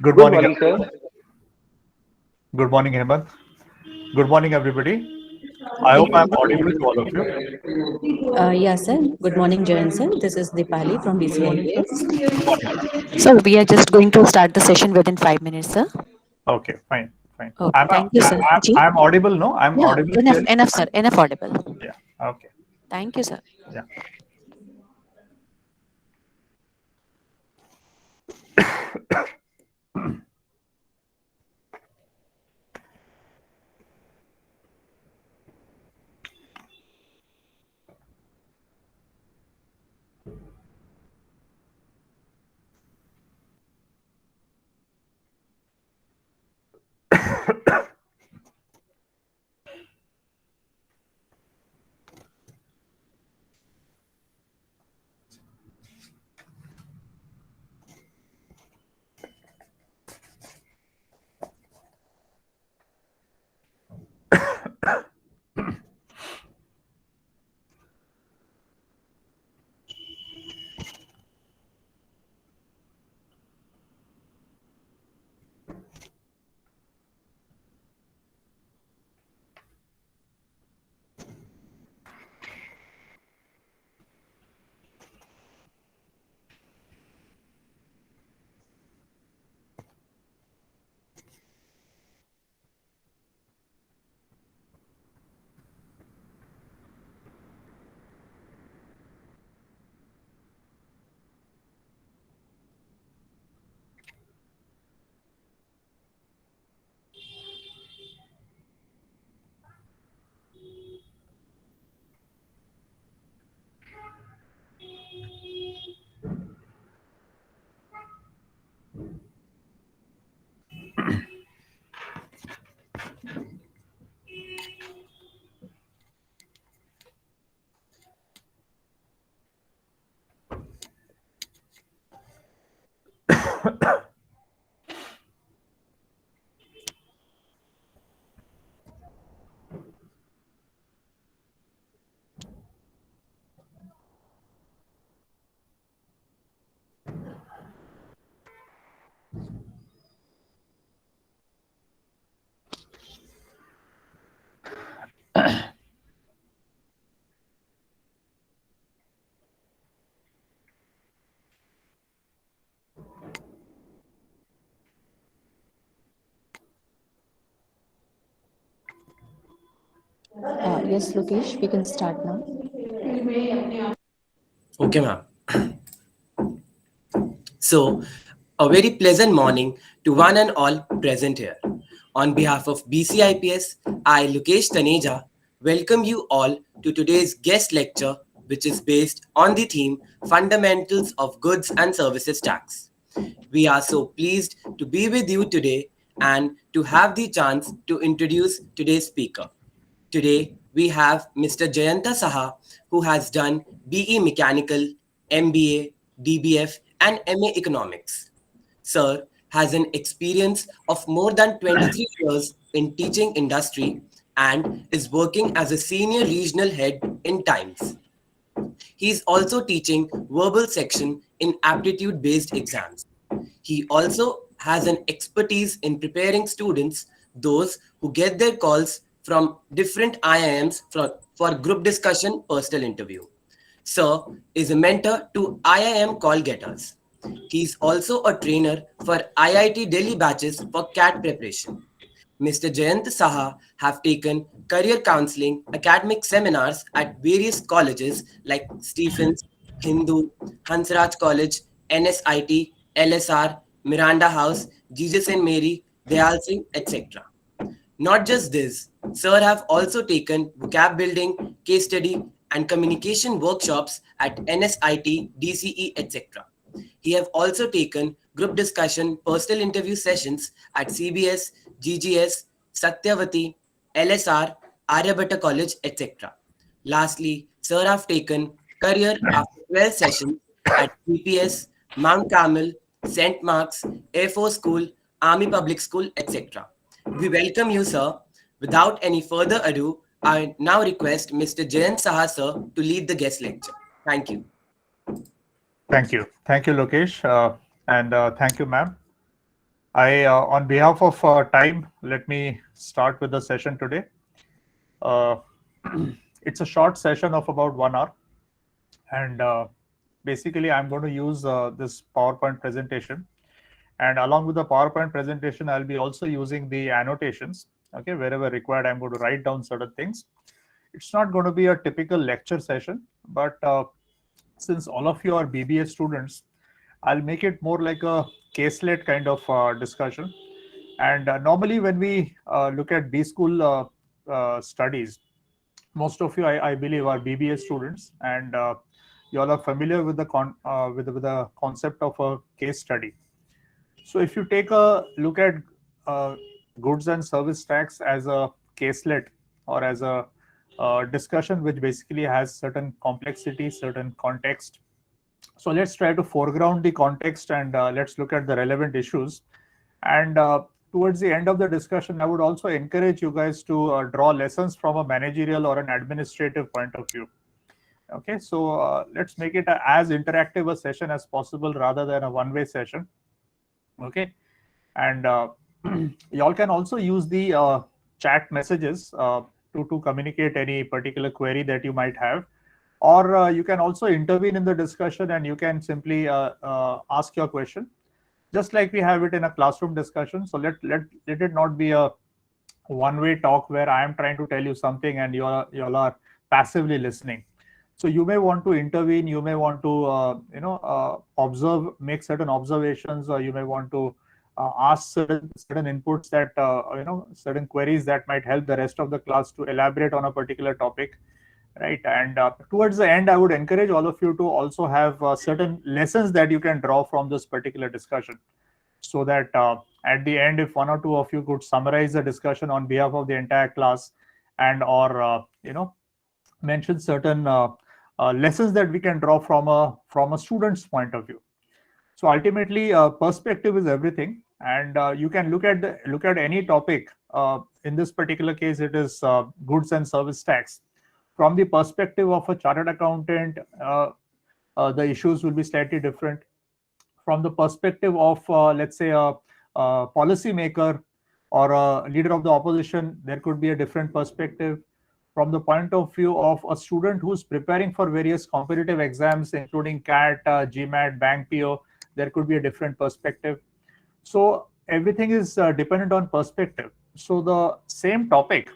Good Good morning. morning, sir. Good morning, Hemant. Good morning, everybody. I hope I'm audible to all of you. Yes, sir. Good morning, Jayan sir. This is Dipali from Good morning, sir. BCIPS. Good morning. So we are just going to start the session within 5 minutes, sir. Okay, fine, fine. Okay, thank you, sir. Ji? I'm audible, no? I'm Yeah, audible enough, clearly? enough, sir. Enough audible. Yeah, okay. Thank you, sir. Yeah. Yes, Lokesh, we can start now. Okay, ma'am. So, a very pleasant morning to one and all present here. On behalf of BCIPS, I, Lukesh Taneja, welcome you all to today's guest lecture, which is based on the theme Fundamentals of Goods and Services Tax. We are so pleased to be with you today and to have the chance to introduce today's speaker. Today, we have Mr. Jayanta Saha, who has done BE Mechanical, MBA, DBF, and MA Economics. Sir has an experience of more than 23 years in teaching industry and is working as a senior regional head in Times. He is also teaching verbal section in aptitude based exams. He also has an expertise in preparing students, those who get their calls from different IIMs for group discussion personal interview. Sir is a mentor to IIM call getters. He is also a trainer for IIT Delhi batches for CAT preparation. Mr. Jayant Saha have taken career counseling academic seminars at various colleges like Stephens, Hindu, Hansraj College, NSIT, LSR, Miranda House, Jesus and Mary, Dayal Singh, etc. Not just this, Sir have also taken vocab building, case study, and communication workshops at NSIT, DCE, etc. He have also taken group discussion, personal interview sessions at CBS, GGS, Satyavati, LSR, Aryabhatta College, etc. Lastly, Sir have taken career after 12 sessions at CPS, Mount Carmel, St. Mark's, Air Force School, Army Public School, etc. We welcome you, sir. Without any further ado, I now request Mr. Jayant Saha, sir, to lead the guest lecture. Thank you. Thank you. Thank you, Lokesh. And thank you, ma'am. On behalf of Time, let me start with the session today. It's a short session of about 1 hour, and basically I'm going to use this PowerPoint presentation, and along with the PowerPoint presentation, I'll be also using the annotations. Okay, wherever required, I'm going to write down certain things. It's not going to be a typical lecture session, but since all of you are BBA students, I'll make it more like a caselet kind of discussion. And normally, when we look at B school studies, most of you, I believe, are BBA students, and you all are familiar with the concept of a case study. So, if you take a look at goods and service tax as a caselet or as a discussion which basically has certain complexity, certain context. So let's try to foreground the context and let's look at the relevant issues. And towards the end of the discussion, I would also encourage you guys to draw lessons from a managerial or an administrative point of view. Okay, so let's make it as interactive a session as possible rather than a one-way session. Okay, and y'all can also use the chat messages to communicate any particular query that you might have, or you can also intervene in the discussion and you can simply ask your question, just like we have it in a classroom discussion. So let it not be a one-way talk where I am trying to tell you something and you are passively listening. So you may want to intervene, you may want to observe, make certain observations, or you may want to ask certain inputs that certain queries that might help the rest of the class to elaborate on a particular topic, right? And towards the end, I would encourage all of you to also have certain lessons that you can draw from this particular discussion, so that at the end, if one or two of you could summarize the discussion on behalf of the entire class, and or mention certain lessons that we can draw from a student's point of view. So ultimately, perspective is everything, and you can look at any topic. In this particular case, it is goods and service tax. From the perspective of a chartered accountant, the issues will be slightly different. From the perspective of, let's say, a policymaker or a leader of the opposition, there could be a different perspective. From the point of view of a student who's preparing for various competitive exams, including CAT, GMAT, Bank PO, there could be a different perspective. So everything is dependent on perspective. So the same topic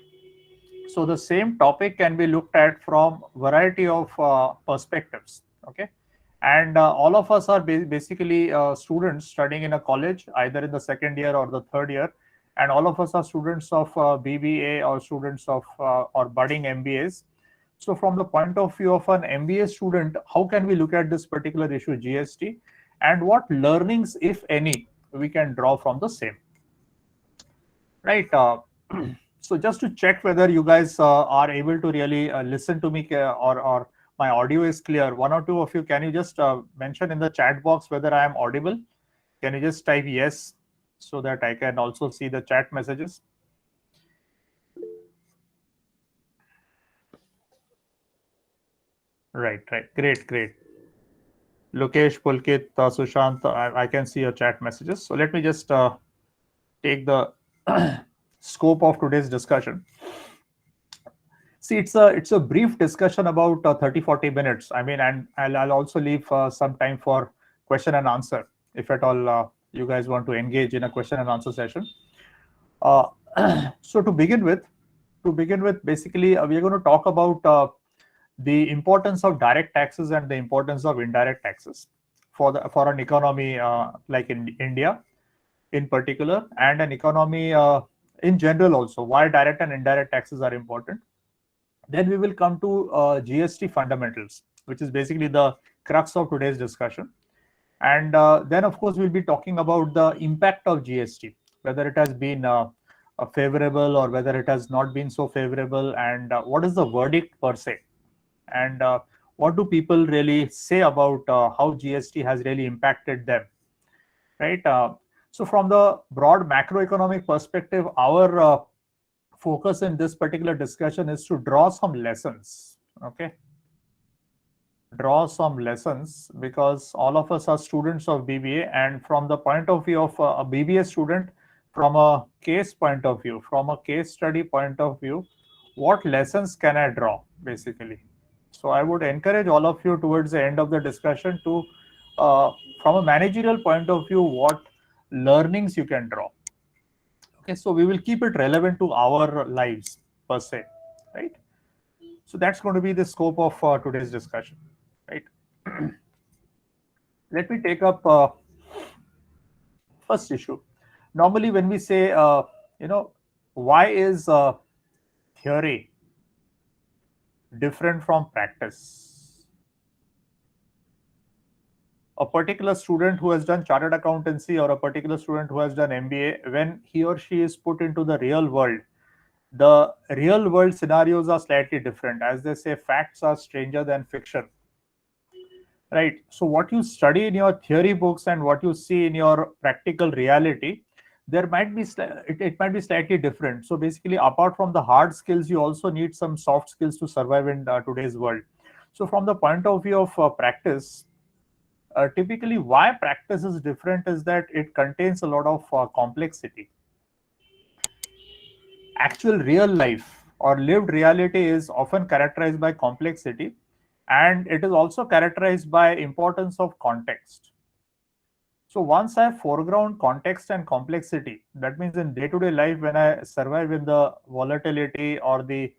can be looked at from variety of perspectives. Okay, and all of us are basically students studying in a college, either in the second year or the third year, and all of us are students of BBA or students of or budding MBAs. So from the point of view of an MBA student, how can we look at this particular issue, GST, and what learnings, if any, we can draw from the same, right? So just to check whether you guys are able to really listen to me, or my audio is clear, one or two of you, can you just mention in the chat box whether I am audible? Can you just type yes, so that I can also see the chat messages? Right. Great. Lokesh, Pulkit, Sushant, I can see your chat messages. So let me just take the scope of today's discussion. See, it's a brief discussion about 30-40 minutes. I mean, and I'll also leave some time for question and answer, if at all you guys want to engage in a question and answer session. So to begin with, basically, we are going to talk about the importance of direct taxes and the importance of indirect taxes for an economy like in India in particular, and an economy in general also, why direct and indirect taxes are important. Then we will come to GST fundamentals, which is basically the crux of today's discussion. And then, of course, we'll be talking about the impact of GST, whether it has been favorable or whether it has not been so favorable, and what is the verdict per se, and what do people really say about how GST has really impacted them, right? So from the broad macroeconomic perspective, our focus in this particular discussion is to draw some lessons. Okay, draw some lessons, because all of us are students of BBA, and from the point of view of a BBA student, from a case point of view, from a case study point of view, what lessons can I draw basically? So I would encourage all of you towards the end of the discussion to, from a managerial point of view, what learnings you can draw. Okay, so we will keep it relevant to our lives per se, right? So that's going to be the scope of today's discussion, right? Let me take up first issue. Normally, when we say, why is theory different from practice? A particular student who has done chartered accountancy or a particular student who has done MBA, when he or she is put into the real world scenarios are slightly different. As they say, facts are stranger than fiction. Right. So what you study in your theory books and what you see in your practical reality, there might be it might be slightly different. So basically, apart from the hard skills, you also need some soft skills to survive in today's world. So from the point of view of practice, typically why practice is different is that it contains a lot of complexity. Actual real life or lived reality is often characterized by complexity, and it is also characterized by importance of context. So once I foreground context and complexity, that means in day-to-day life, when I survive in the volatility or the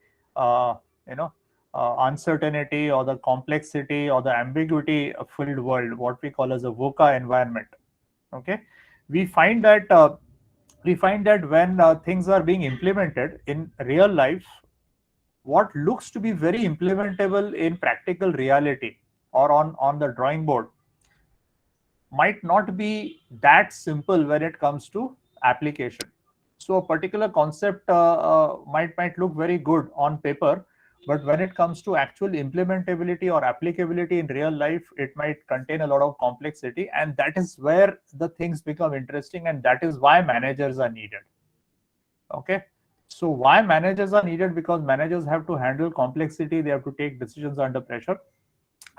uncertainty or the complexity or the ambiguity filled world, what we call as a VUCA environment, okay, we find that when things are being implemented in real life, what looks to be very implementable in practical reality or on the drawing board might not be that simple when it comes to application. So a particular concept might look very good on paper, but when it comes to actual implementability or applicability in real life, it might contain a lot of complexity, and that is where the things become interesting, and that is why managers are needed. Okay. So why managers are needed? Because managers have to handle complexity, they have to take decisions under pressure,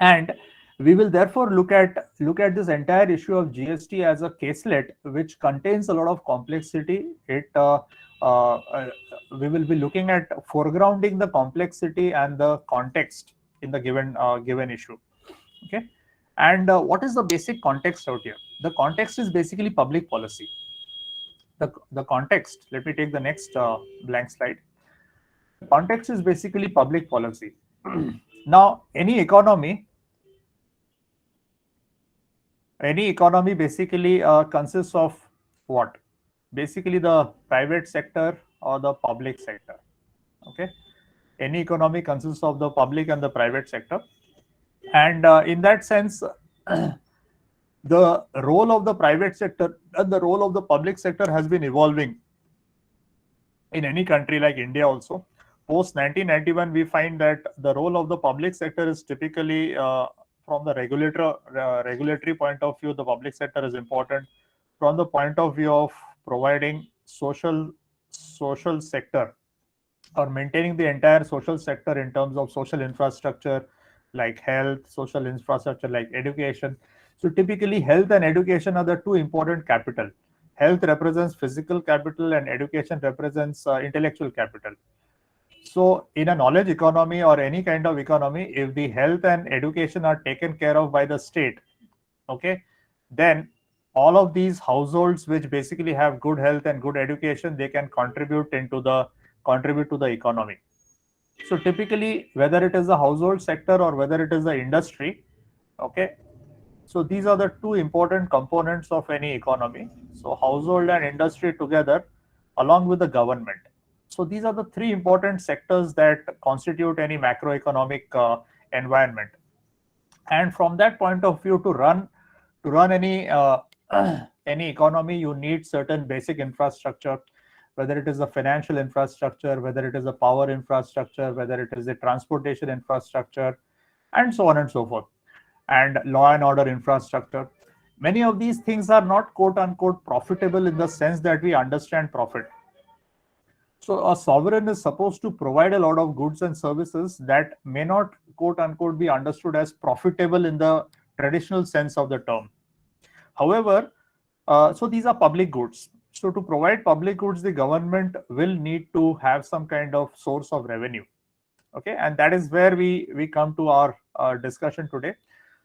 and we will therefore look at this entire issue of GST as a caselet which contains a lot of complexity. We will be looking at foregrounding the complexity and the context in the given issue. Okay, and what is the basic context out here? The context is basically public policy. The context, let me take the next blank slide. The context is basically public policy. Now, any economy basically consists of what? Basically the private sector or the public sector. Okay, any economy consists of the public and the private sector, and in that sense, the role of the private sector and the role of the public sector has been evolving in any country like India also. Post 1991, we find that the role of the public sector is typically, from the regulatory point of view, the public sector is important. From the point of view of providing social sector or maintaining the entire social sector in terms of social infrastructure like health, social infrastructure like education. So typically health and education are the two important capital. Health represents physical capital and education represents intellectual capital. So in a knowledge economy or any kind of economy, if the health and education are taken care of by the state, okay, then all of these households which basically have good health and good education, they can contribute to the economy. So typically, whether it is the household sector or whether it is the industry, okay, so these are the two important components of any economy. So household and industry together, along with the government. So these are the three important sectors that constitute any macroeconomic environment. And from that point of view, to run any any economy, you need certain basic infrastructure, whether it is a financial infrastructure, whether it is a power infrastructure, whether it is a transportation infrastructure, and so on and so forth, and law and order infrastructure. Many of these things are not quote unquote profitable in the sense that we understand profit. So a sovereign is supposed to provide a lot of goods and services that may not, quote unquote, be understood as profitable in the traditional sense of the term. However, so these are public goods. So to provide public goods, the government will need to have some kind of source of revenue. Okay, and that is where we come to our discussion today.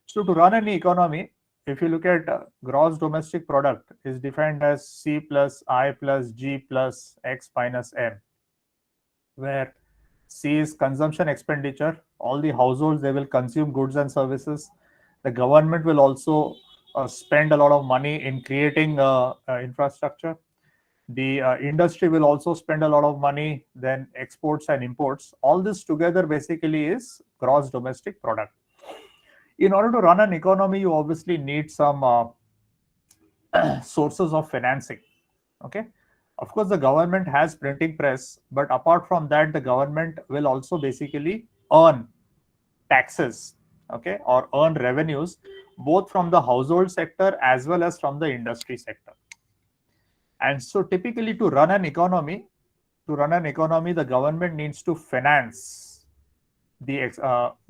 So to run any economy, if you look at gross domestic product is defined as C plus I plus G plus X minus M, where C is consumption expenditure. All the households, they will consume goods and services. The government will also spend a lot of money in creating infrastructure. The industry will also spend a lot of money, then exports and imports. All this together basically is gross domestic product. In order to run an economy, you obviously need some sources of financing. Okay, of course the government has printing press, but apart from that, the government will also basically earn taxes, okay, or earn revenues both from the household sector as well as from the industry sector. And so typically to run an economy, the government needs to finance the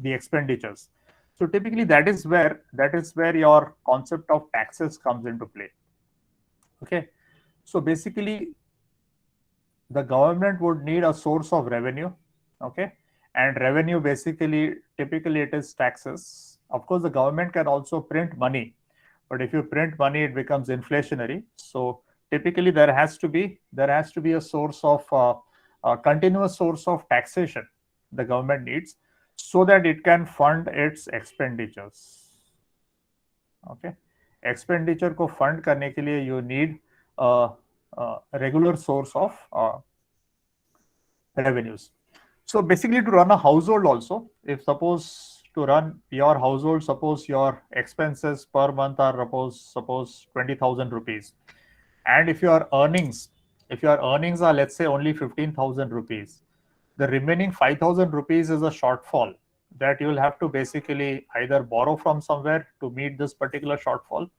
expenditures. So typically that is where your concept of taxes comes into play. Okay, so basically the government would need a source of revenue. Okay, and revenue basically typically it is taxes. Of course the government can also print money, but if you print money it becomes inflationary. So typically there has to be a source of a continuous source of taxation the government needs, so that it can fund its expenditures. Okay, expenditure को fund करने के लिए you need a regular source of revenues. So basically to run a household also, if suppose to run your household, suppose your expenses per month are suppose 20,000 rupees, and if your earnings are, let's say, only 15,000 rupees, the remaining 5,000 rupees is a shortfall that you will have to basically either borrow from somewhere to meet this particular shortfall.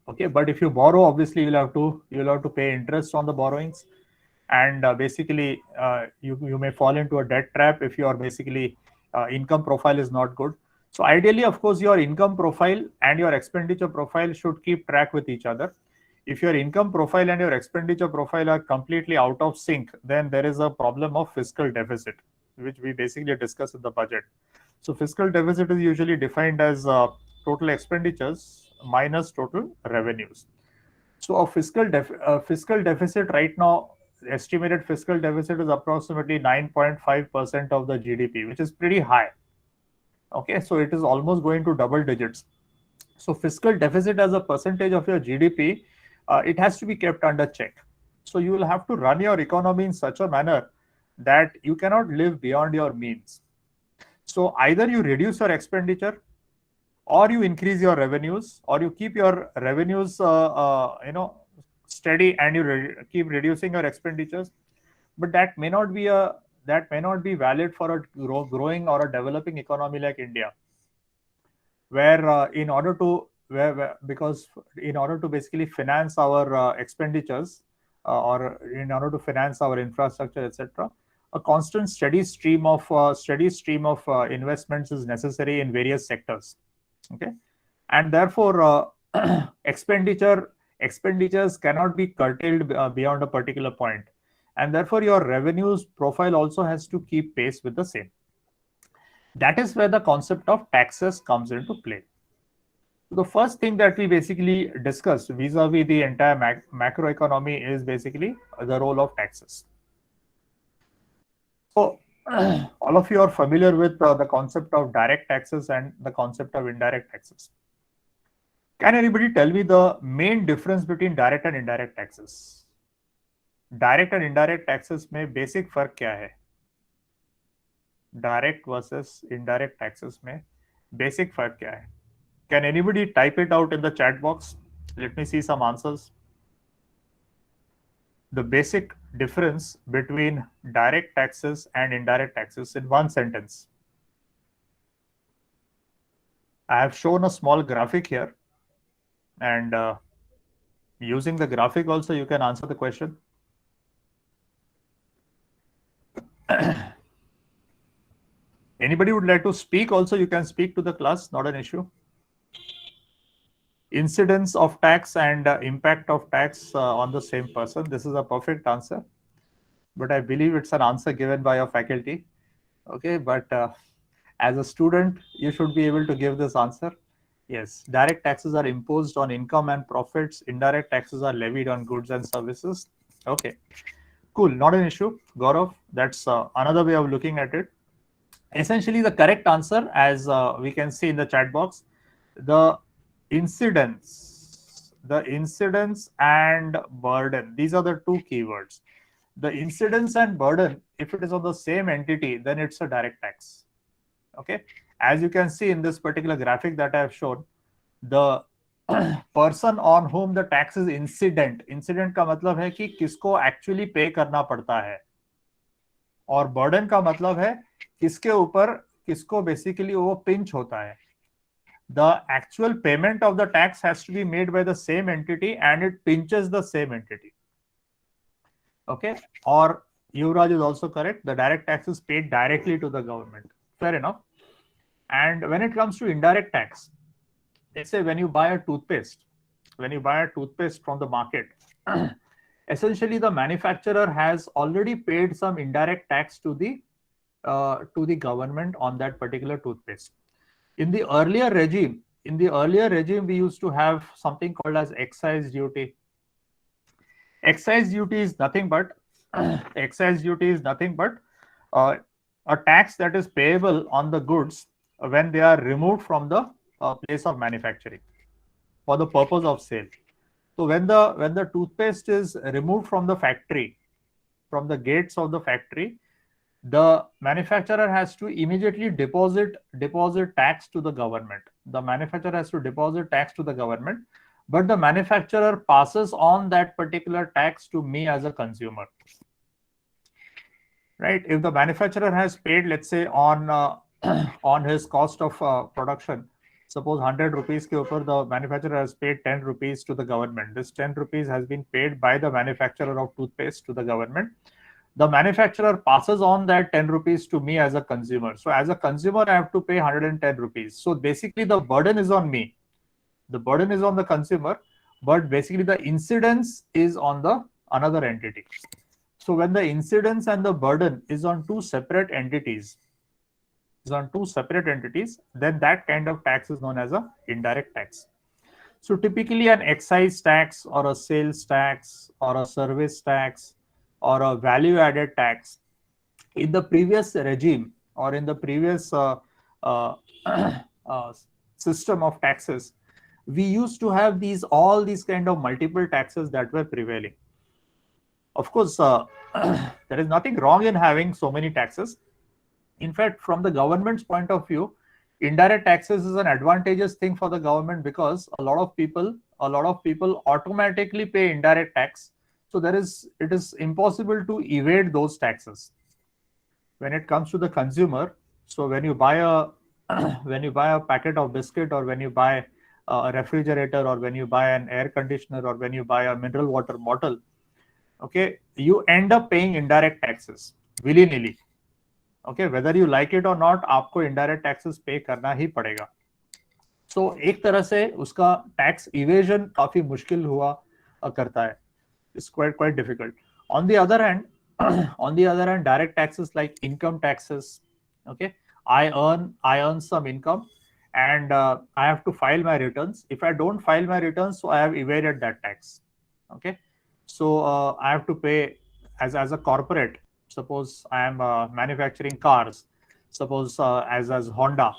Okay, but if you borrow, obviously you'll have to pay interest on the borrowings, and basically you may fall into a debt trap if your basically income profile is not good. So ideally, of course, your income profile and your expenditure profile should keep track with each other. If your income profile and your expenditure profile are completely out of sync, then there is a problem of fiscal deficit, which we basically discuss in the budget. So fiscal deficit is usually defined as total expenditures minus total revenues. So a fiscal deficit right now, estimated fiscal deficit is approximately 9.5% of the GDP, which is pretty high. Okay, so it is almost going to double digits. So fiscal deficit as a percentage of your GDP, it has to be kept under check. So you will have to run your economy in such a manner that you cannot live beyond your means. So either you reduce your expenditure, or you increase your revenues, or you keep your revenues steady and you keep reducing your expenditures. But that may not be valid for a growing or a developing economy like India, where in order to basically finance our expenditures, or in order to finance our infrastructure, etc., a constant steady stream of investments is necessary in various sectors. Okay, and therefore expenditures cannot be curtailed beyond a particular point, and therefore your revenues profile also has to keep pace with the same. That is where the concept of taxes comes into play. The first thing that we basically discussed vis-a-vis the entire macroeconomy is basically the role of taxes. So all of you are familiar with the concept of direct taxes and the concept of indirect taxes. Can anybody tell me the main difference between direct and indirect taxes? Direct and indirect taxes में basic फर्क क्या है? Direct versus indirect taxes में basic फर्क क्या है? Can anybody type it out in the chat box? Let me see some answers. The basic difference between direct taxes and indirect taxes in one sentence. I have shown a small graphic here, and using the graphic also you can answer the question. Anybody would like to speak also, you can speak to the class, not an issue. Incidence of tax and impact of tax on the same person. This is a perfect answer, but I believe it's an answer given by your faculty. Okay, but as a student, you should be able to give this answer. Yes, direct taxes are imposed on income and profits. Indirect taxes are levied on goods and services. Okay, cool, not an issue. Gaurav, that's another way of looking at it. Essentially, the correct answer, as we can see in the chat box, the incidence and burden. These are the two keywords. The incidence and burden, if it is on the same entity, then it's a direct tax. Okay, as you can see in this particular graphic that I have shown, the person on whom the tax is incident का मतलब है कि किसको actually pay करना पड़ता है, और burden का मतलब है किसके ऊपर किसको basically वो pinch होता है. The actual payment of the tax has to be made by the same entity and it pinches the same entity. Okay, or Yuvraj is also correct. The direct tax is paid directly to the government. Fair enough. And when it comes to indirect tax, let's say when you buy a toothpaste from the market, essentially the manufacturer has already paid some indirect tax to the government on that particular toothpaste. In the earlier regime, we used to have something called as excise duty. Excise duty is nothing but a tax that is payable on the goods when they are removed from the place of manufacturing for the purpose of sale. So when the toothpaste is removed from the factory, from the gates of the factory, the manufacturer has to immediately deposit tax to the government. The manufacturer has to deposit tax to the government, but the manufacturer passes on that particular tax to me as a consumer. Right? If the manufacturer has paid, let's say, on his cost of production, suppose 100 rupees ke upar, the manufacturer has paid 10 rupees to the government. This 10 rupees has been paid by the manufacturer of toothpaste to the government. The manufacturer passes on that 10 rupees to me as a consumer. So as a consumer, I have to pay 110 rupees. So basically the burden is on me. The burden is on the consumer, but basically the incidence is on the another entity. So when the incidence and the burden is on two separate entities, then that kind of tax is known as a indirect tax. So typically an excise tax or a sales tax or a service tax or a value added tax, in the previous regime or in the previous system of taxes, we used to have all these kind of multiple taxes that were prevailing. Of course, there is nothing wrong in having so many taxes. In fact, from the government's point of view, indirect taxes is an advantageous thing for the government because a lot of people automatically pay indirect tax. So it is impossible to evade those taxes. When it comes to the consumer, so when you buy a packet of biscuit, or when you buy a refrigerator, or when you buy an air conditioner, or when you buy a mineral water bottle, okay, you end up paying indirect taxes willy-nilly. Okay, whether you like it or not, आपको indirect taxes pay करना ही पड़ेगा. So एक तरह से उसका tax evasion काफी मुश्किल हुआ करता है. It's quite difficult. On the other hand, direct taxes like income taxes. Okay, I earn some income, and I have to file my returns. If I don't file my returns, so I have evaded that tax. Okay, so I have to pay as a corporate. Suppose I am manufacturing cars. Suppose as Honda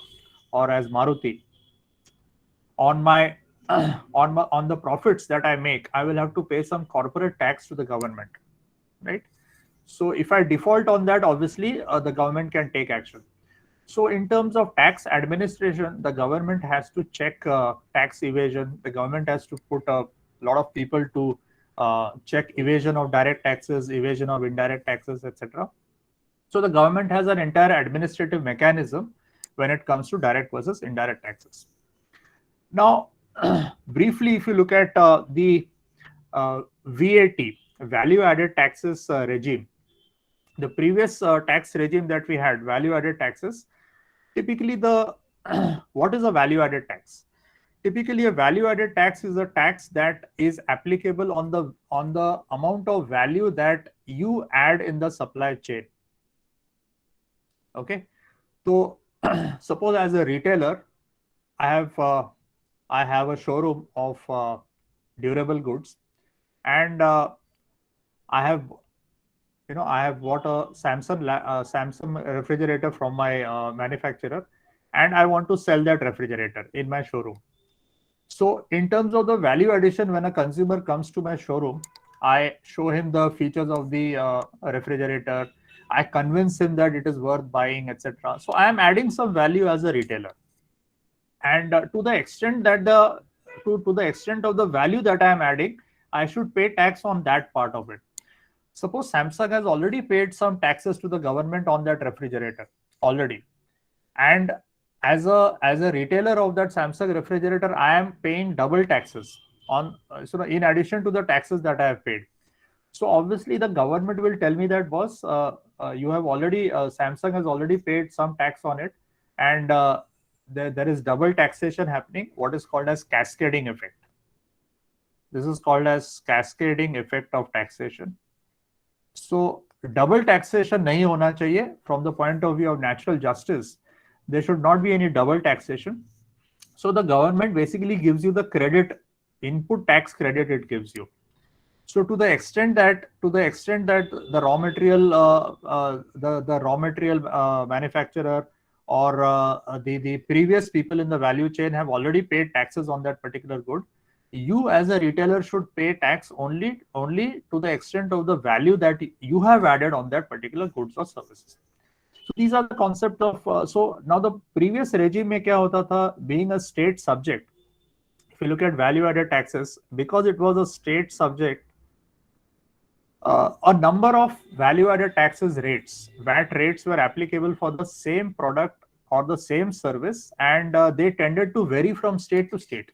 or as Maruti. On the profits that I make, I will have to pay some corporate tax to the government, right? So if I default on that, obviously the government can take action. So in terms of tax administration, the government has to check tax evasion. The government has to put a lot of people to check evasion of direct taxes, evasion of indirect taxes, etc. So the government has an entire administrative mechanism when it comes to direct versus indirect taxes. Now, briefly, if you look at the VAT, value added taxes regime, the previous tax regime that we had, value-added taxes, typically the what is a value-added tax? Typically, a value-added tax is a tax that is applicable on the amount of value that you add in the supply chain. Okay, so suppose as a retailer, I have a showroom of durable goods, and I have bought a Samsung refrigerator from my manufacturer, and I want to sell that refrigerator in my showroom. So in terms of the value addition, when a consumer comes to my showroom, I show him the features of the refrigerator. I convince him that it is worth buying, etc. So I am adding some value as a retailer, and to the extent that to the extent of the value that I am adding, I should pay tax on that part of it. Suppose Samsung has already paid some taxes to the government on that refrigerator already, and as a retailer of that Samsung refrigerator, I am paying double taxes on so in addition to the taxes that I have paid. So obviously the government will tell me that, boss, you have already Samsung has already paid some tax on it, and there is double taxation happening, what is called as cascading effect. This is called as cascading effect of taxation. So double taxation nahi hona chahiye from the point of view of natural justice. There should not be any double taxation. So the government basically gives you the credit, input tax credit it gives you. So to the extent that the raw material the raw material manufacturer or the previous people in the value chain have already paid taxes on that particular good, you as a retailer should pay tax only to the extent of the value that you have added on that particular goods or services. So these are the concept of so now the previous regime mein kya hota tha, being a state subject. If you look at value added taxes, because it was a state subject, a number of value added taxes rates, VAT rates, were applicable for the same product or the same service, and they tended to vary from state to state.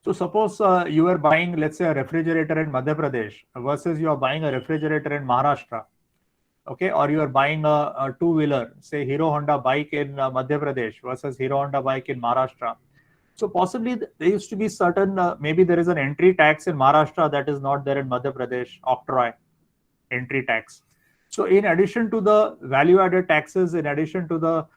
So suppose you are buying, let's say, a refrigerator in Madhya Pradesh versus you are buying a refrigerator in Maharashtra. Okay, or you are buying a two-wheeler, say Hero Honda bike in Madhya Pradesh versus Hero Honda bike in Maharashtra. So possibly there used to be certain, maybe there is an entry tax in Maharashtra that is not there in Madhya Pradesh, octroi entry tax. So in addition to the value-added taxes, in addition to the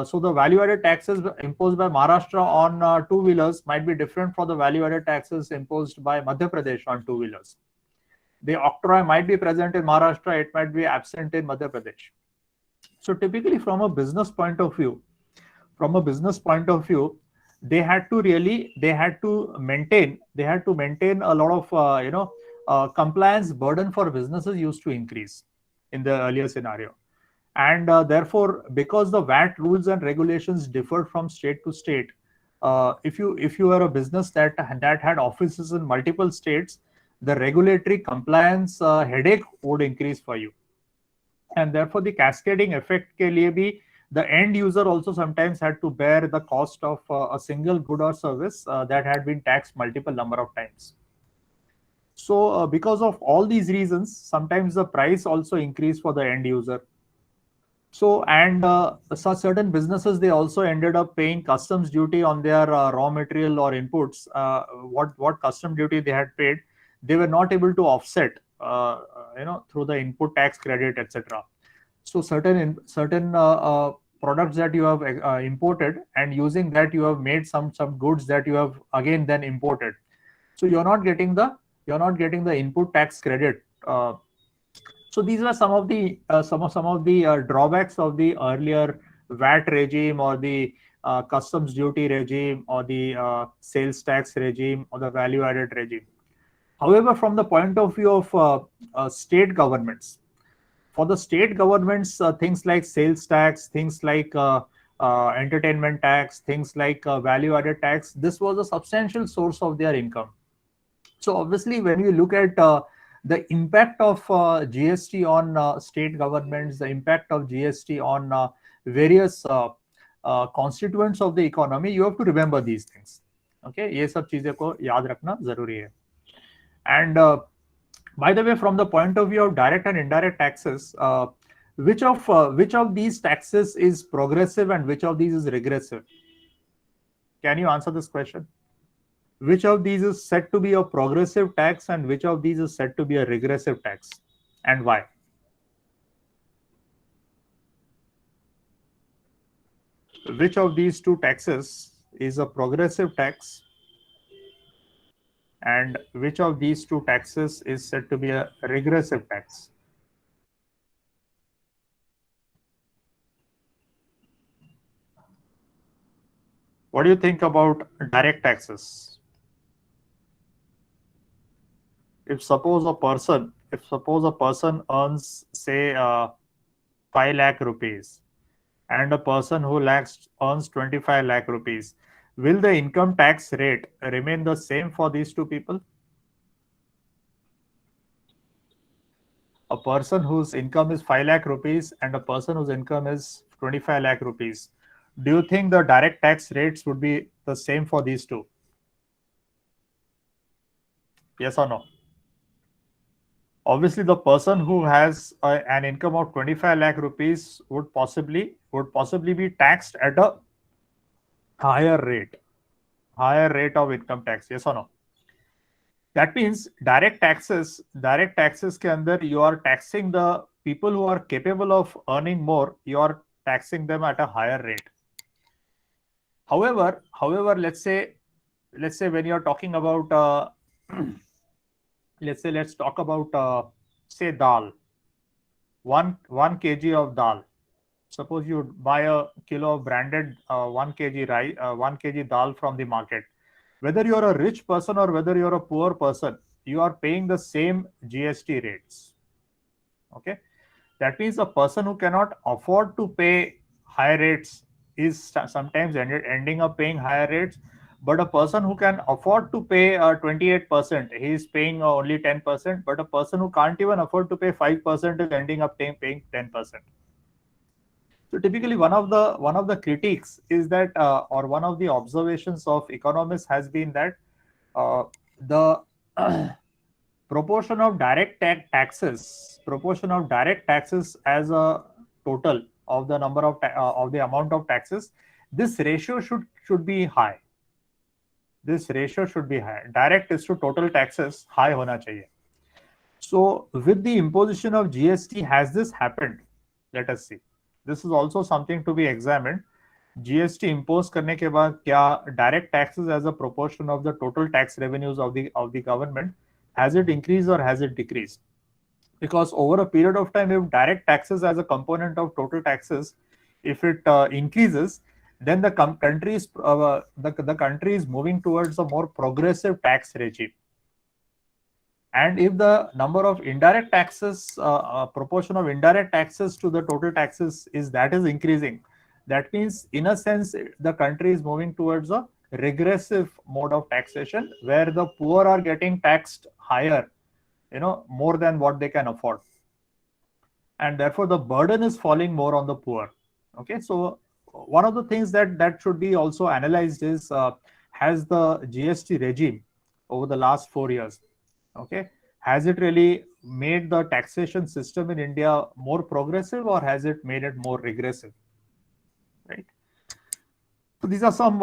so the value-added taxes imposed by Maharashtra on two-wheelers might be different from the value-added taxes imposed by Madhya Pradesh on two-wheelers. The octroi might be present in Maharashtra, it might be absent in Madhya Pradesh. So typically from a business point of view, they had to maintain a lot of compliance burden for businesses used to increase in the earlier scenario. And therefore, because the VAT rules and regulations differed from state to state, if you are a business that had offices in multiple states, the regulatory compliance headache would increase for you. And therefore, the cascading effect ke liye bhi, the end user also sometimes had to bear the cost of a single good or service that had been taxed multiple number of times. So because of all these reasons, sometimes the price also increased for the end user. So, and certain businesses, they also ended up paying customs duty on their raw material or inputs. What custom duty they had paid, they were not able to offset, through the input tax credit, etc. So certain products that you have imported, and using that you have made some goods that you have again then imported. So you're not getting the input tax credit. So these were some of the drawbacks of the earlier VAT regime, or the customs duty regime, or the sales tax regime, or the value added regime. However, from the point of view of state governments, for the state governments, things like sales tax, things like entertainment tax, things like value added tax, this was a substantial source of their income. So obviously, when you look at the impact of GST on state governments, the impact of GST on various constituents of the economy, you have to remember these things. Okay, ये सब चीजें को याद रखना जरूरी है. And By the way, from the point of view of direct and indirect taxes, which of these taxes is progressive and which of these is regressive? Can you answer this question? Which of these is said to be a progressive tax and which of these is said to be a regressive tax, and why? Which of these two taxes is a progressive tax and which of these two taxes is said to be a regressive tax? What do you think about direct taxes? If suppose a person earns, say, 5 lakh rupees and a person who earns 25 lakh rupees, will the income tax rate remain the same for these two people? A person whose income is 5 lakh rupees and a person whose income is 25 lakh rupees, do you think the direct tax rates would be the same for these two? Yes or no? Obviously, the person who has an income of 25 lakh rupees would possibly be taxed at a higher rate of income tax. Yes or no? That means direct taxes के अंदर you are taxing the people who are capable of earning more. You are taxing them at a higher rate. However, let's say when you are talking about let's talk about say dal. 1 kg of dal. Suppose you buy a kilo of branded 1 kg rice, 1 kg dal from the market. Whether you're a rich person or whether you're a poor person, you are paying the same GST rates. Okay, that means a person who cannot afford to pay high rates is sometimes ending up paying higher rates. But a person who can afford to pay 28%, he is paying only 10%. But a person who can't even afford to pay 5% is ending up paying 10%. So typically, one of the critiques is that, or one of the observations of economists has been that the proportion of direct taxes as a total of the number of of the amount of taxes, this ratio should be high. This ratio should be high. Direct is to total taxes high hona chahiye. So with the imposition of GST, has this happened? Let us see. This is also something to be examined. GST impose करने के बाद क्या direct taxes as a proportion of the total tax revenues of the government, has it increased or has it decreased? Because over a period of time, if direct taxes as a component of total taxes, if it increases, then the country is moving towards a more progressive tax regime. And if the number of indirect taxes, proportion of indirect taxes to the total taxes is increasing, that means in a sense the country is moving towards a regressive mode of taxation where the poor are getting taxed higher, more than what they can afford, and therefore the burden is falling more on the poor. Okay, so one of the things that should be also analyzed is, has the GST regime over the last 4 years, okay, has it really made the taxation system in India more progressive or has it made it more regressive? Right. So these are some.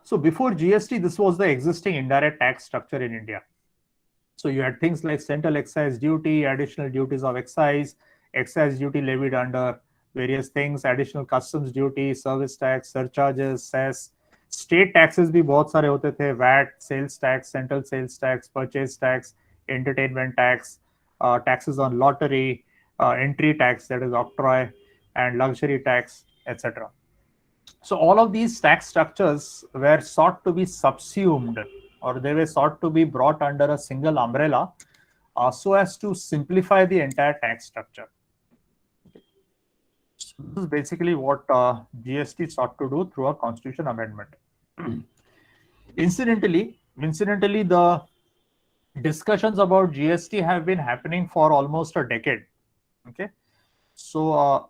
So before GST, this was the existing indirect tax structure in India. So you had things like central excise duty, additional duties of excise duty levied under various things, additional customs duty, service tax, surcharges, cess. State taxes भी बहुत सारे होते थे, VAT, sales tax, central sales tax, purchase tax, entertainment tax, taxes on lottery, entry tax, that is octroi, and luxury tax, etc. So all of these tax structures were sought to be subsumed, or they were sought to be brought under a single umbrella, so as to simplify the entire tax structure. So this is basically what GST sought to do through a constitution amendment. Incidentally, the discussions about GST have been happening for almost a decade. Okay, so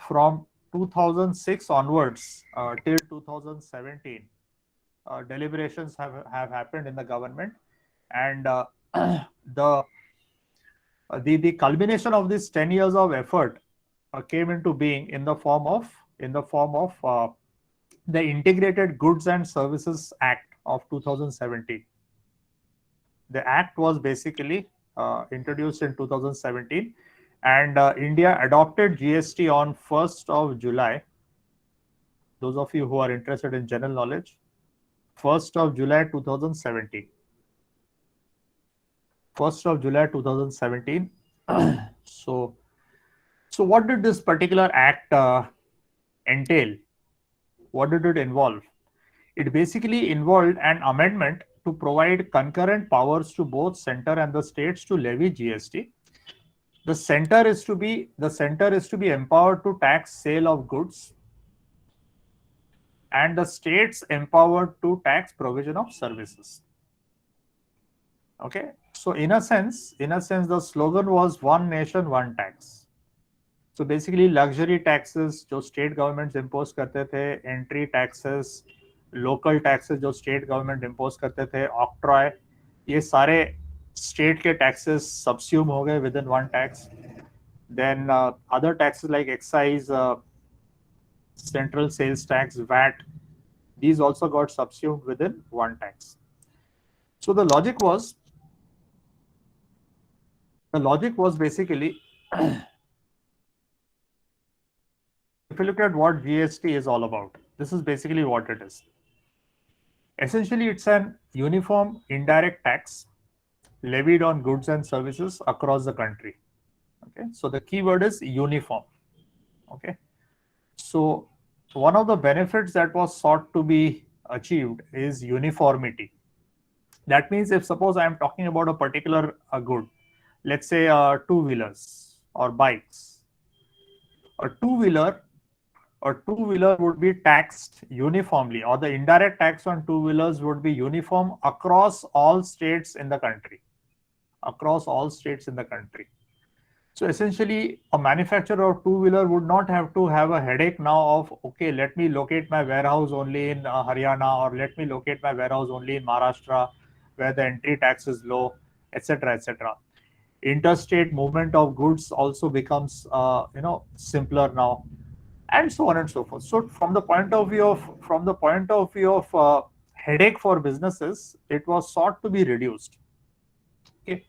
from 2006 onwards till 2017, deliberations have happened in the government, and the the culmination of this 10 years of effort came into being in the form of the Integrated Goods and Services Act of 2017. The act was basically introduced in 2017, and India adopted GST on 1st of July. Those of you who are interested in general knowledge, 1st of July 2017. 1st of July 2017. So what did this particular act entail? What did it involve? It basically involved an amendment to provide concurrent powers to both center and the states to levy GST. The center is to be empowered to tax sale of goods, and the states empowered to tax provision of services. Okay, so in a sense, the slogan was one nation, one tax. So basically, luxury taxes जो state governments impose करते थे, entry taxes, local taxes जो state government impose करते थे, octroi, ये सारे state के taxes subsume हो गए within one tax. Then other taxes like excise, central sales tax, VAT, these also got subsumed within one tax. So the logic was basically, if you look at what GST is all about, this is basically what it is. Essentially, it's an uniform indirect tax levied on goods and services across the country. Okay, so the key word is uniform. Okay, so one of the benefits that was sought to be achieved is uniformity. That means if suppose I am talking about a particular good, let's say two-wheelers or bikes, a two-wheeler would be taxed uniformly, or the indirect tax on two-wheelers would be uniform across all states in the country. So essentially, a manufacturer of two-wheeler would not have to have a headache now of, okay, let me locate my warehouse only in Haryana, or let me locate my warehouse only in Maharashtra, where the entry tax is low, etc., etc. Interstate movement of goods also becomes, simpler now, and so on and so forth. So from the point of view of headache for businesses, it was sought to be reduced. Okay,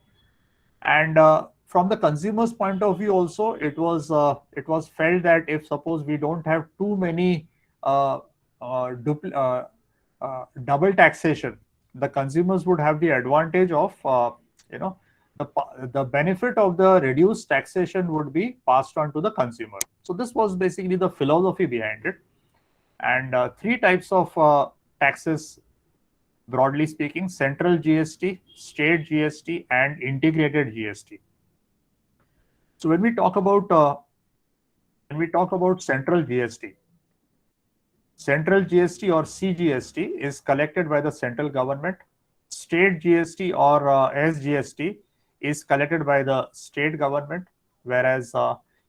and from the consumer's point of view also, it was felt that if suppose we don't have too many double taxation, the consumers would have the advantage of the benefit of the reduced taxation would be passed on to the consumer. So this was basically the philosophy behind it. And three types of taxes, broadly speaking: central GST, state GST, and integrated GST. So when we talk about central GST or CGST is collected by the central government. State GST or SGST is collected by the state government, whereas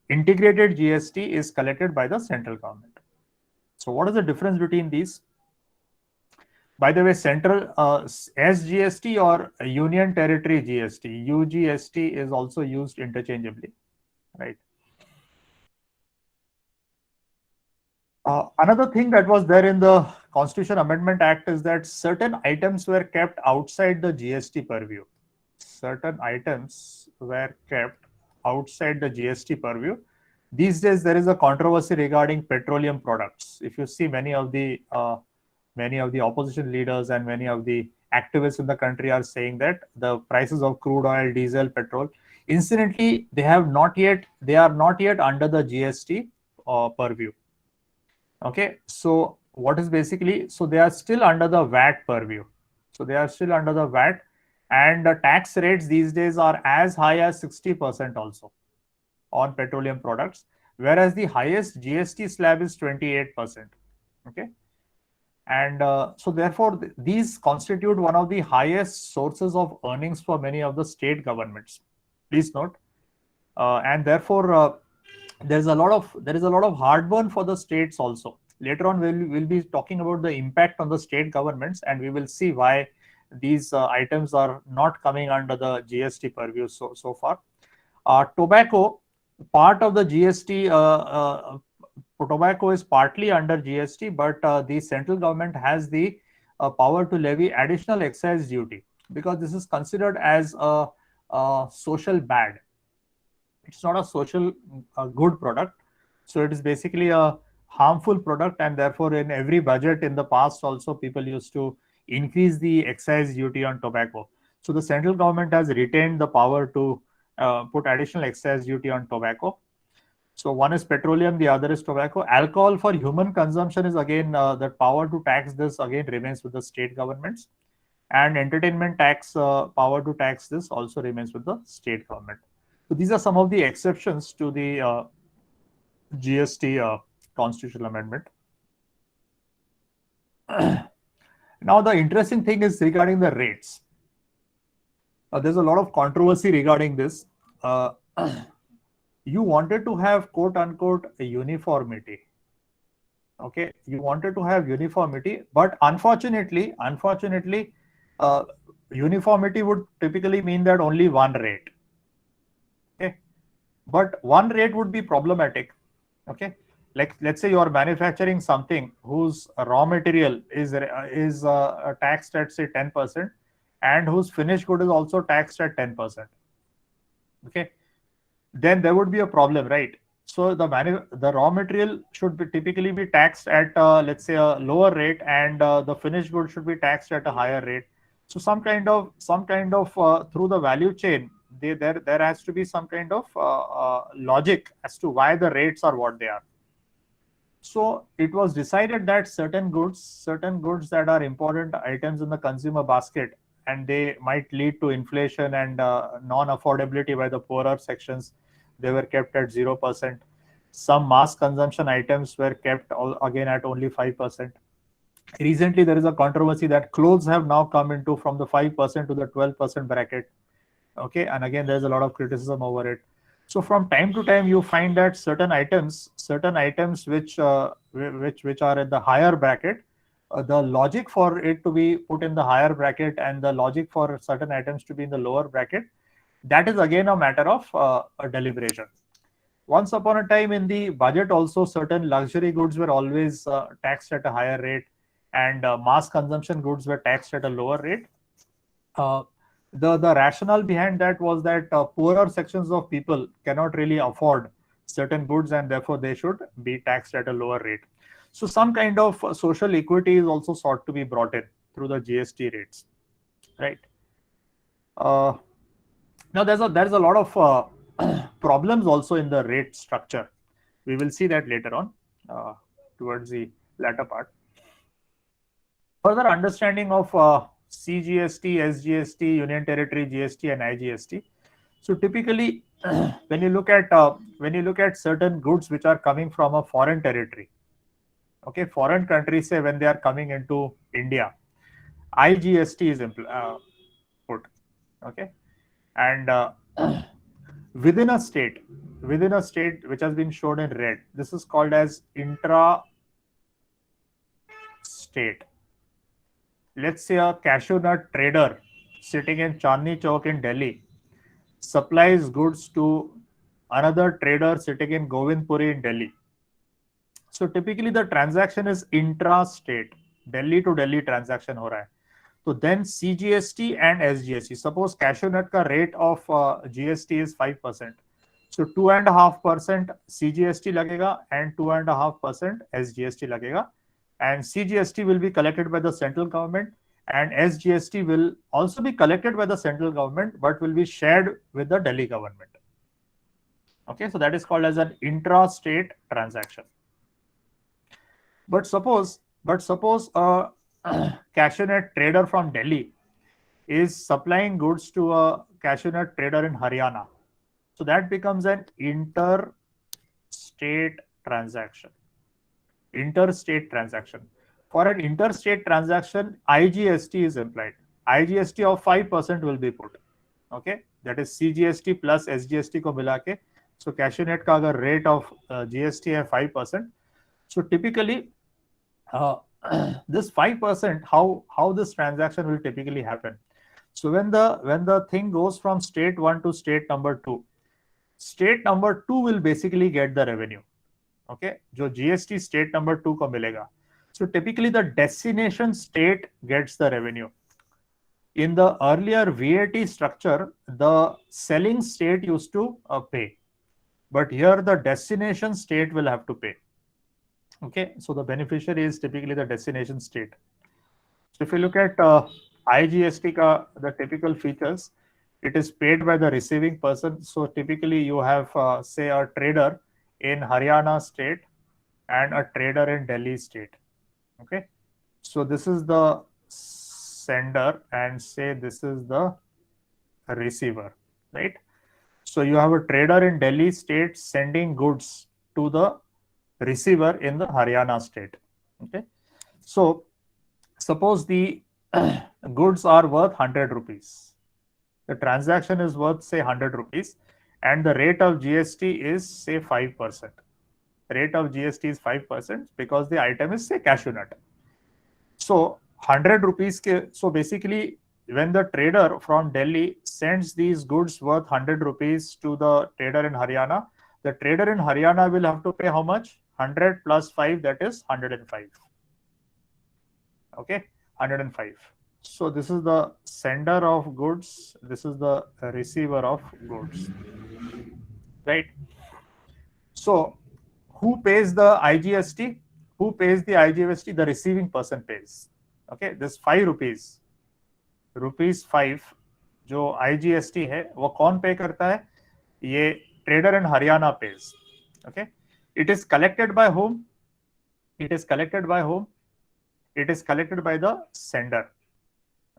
integrated GST is collected by the central government. So what is the difference between these? By the way, central SGST or Union Territory GST, UGST, is also used interchangeably, right? Another thing that was there in the Constitution Amendment Act is that certain items were kept outside the GST purview. These days, there is a controversy regarding petroleum products. If you see many of the opposition leaders and many of the activists in the country are saying that the prices of crude oil, diesel, petrol, incidentally, they are not yet under the GST purview. Okay, so what is basically, so they are still under the VAT purview. And the tax rates these days are as high as 60% also on petroleum products, whereas the highest GST slab is 28%. Okay, and so therefore these constitute one of the highest sources of earnings for many of the state governments. Please note, and therefore there is a lot of heartburn for the states also. Later on, we'll be talking about the impact on the state governments, and we will see why these items are not coming under the GST purview so far. Tobacco, part of the GST, tobacco is partly under GST, but the central government has the power to levy additional excise duty because this is considered as a social bad. It's not a social good product. So it is basically a harmful product, and therefore in every budget in the past also people used to increase the excise duty on tobacco. So the central government has retained the power to put additional excise duty on tobacco. So one is petroleum, the other is tobacco. Alcohol for human consumption is again the power to tax this again remains with the state governments, and entertainment tax power to tax this also remains with the state government. So these are some of the exceptions to the GST constitutional amendment. Now the interesting thing is regarding the rates. There's a lot of controversy regarding this. You wanted to have quote unquote a uniformity. Okay, you wanted to have uniformity, but unfortunately, uniformity would typically mean that only one rate. Okay, but one rate would be problematic. Okay, like let's say you are manufacturing something whose raw material is taxed at say 10%, and whose finished good is also taxed at 10%. Okay, then there would be a problem, right? So the raw material should be typically be taxed at let's say a lower rate, and the finished good should be taxed at a higher rate. So some kind of through the value chain, there has to be some kind of logic as to why the rates are what they are. So it was decided that certain goods that are important items in the consumer basket, and they might lead to inflation and non-affordability by the poorer sections, they were kept at 0%. Some mass consumption items were kept again at only 5%. Recently, there is a controversy that clothes have now come into from the 5% to the 12% bracket. Okay, and again, there's a lot of criticism over it. So from time to time, you find that certain items which are in the higher bracket, the logic for it to be put in the higher bracket and the logic for certain items to be in the lower bracket, that is again a matter of a deliberation. Once upon a time in the budget also, certain luxury goods were always taxed at a higher rate, and mass consumption goods were taxed at a lower rate. The rationale behind that was that poorer sections of people cannot really afford certain goods, and therefore they should be taxed at a lower rate. So some kind of social equity is also sought to be brought in through the GST rates, right? Now there's a lot of problems also in the rate structure. We will see that later on towards the latter part. Further understanding of CGST, SGST, Union Territory GST, and IGST. So typically, when you look at certain goods which are coming from a foreign territory, okay, foreign countries, say when they are coming into India, IGST is put, okay, and within a state which has been shown in red, this is called as intra-state. Let's say a cashew nut trader sitting in Chandni Chowk in Delhi supplies goods to another trader sitting in Govindpuri in Delhi. So typically the transaction is intra-state, Delhi to Delhi transaction हो रहा है. So then CGST and SGST. Suppose cashew nut का rate of GST is 5%. So 2.5% CGST लगेगा and 2.5% SGST लगेगा. And CGST will be collected by the central government, and SGST will also be collected by the central government, but will be shared with the Delhi government. Okay, so that is called as an intra-state transaction. But suppose a cashew nut trader from Delhi is supplying goods to a cashew nut trader in Haryana. So that becomes an interstate transaction. Interstate transaction. For an interstate transaction, IGST is implied. IGST of 5% will be put. Okay, that is CGST plus SGST को मिला के. So cashew nut का अगर rate of GST है 5%. So typically, this 5%, how this transaction will typically happen. So when the thing goes from state 1 to state number 2, State number 2 will basically get the revenue. Okay, जो GST state number 2 को मिलेगा. So typically the destination state gets the revenue. In the earlier VAT structure, the selling state used to pay, but here the destination state will have to pay. Okay, so the beneficiary is typically the destination state. So if you look at IGST ka, the typical features, it is paid by the receiving person. So typically you have say a trader in Haryana state and a trader in Delhi state. Okay, so this is the sender and say this is the receiver, right? So you have a trader in Delhi state sending goods to the receiver in the Haryana state. Okay, so suppose the goods are worth 100 rupees. The transaction is worth say 100 rupees and the rate of GST is say 5%. Rate of GST is 5% because the item is say cashew nut. So 100 rupees. So basically when the trader from Delhi sends these goods worth 100 rupees to the trader in Haryana, the trader in Haryana will have to pay how much? 100 plus 5, that is 105. Okay, 105. So this is the sender of goods, this is the receiver of goods, right? So who pays the IGST? Who pays the IGST? The receiving person pays. Okay, this 5 rupees, rupees 5 जो IGST है वो कौन पे करता है? ये trader in Haryana pays. Okay, it is collected by whom? It is collected by whom? It is collected by the sender.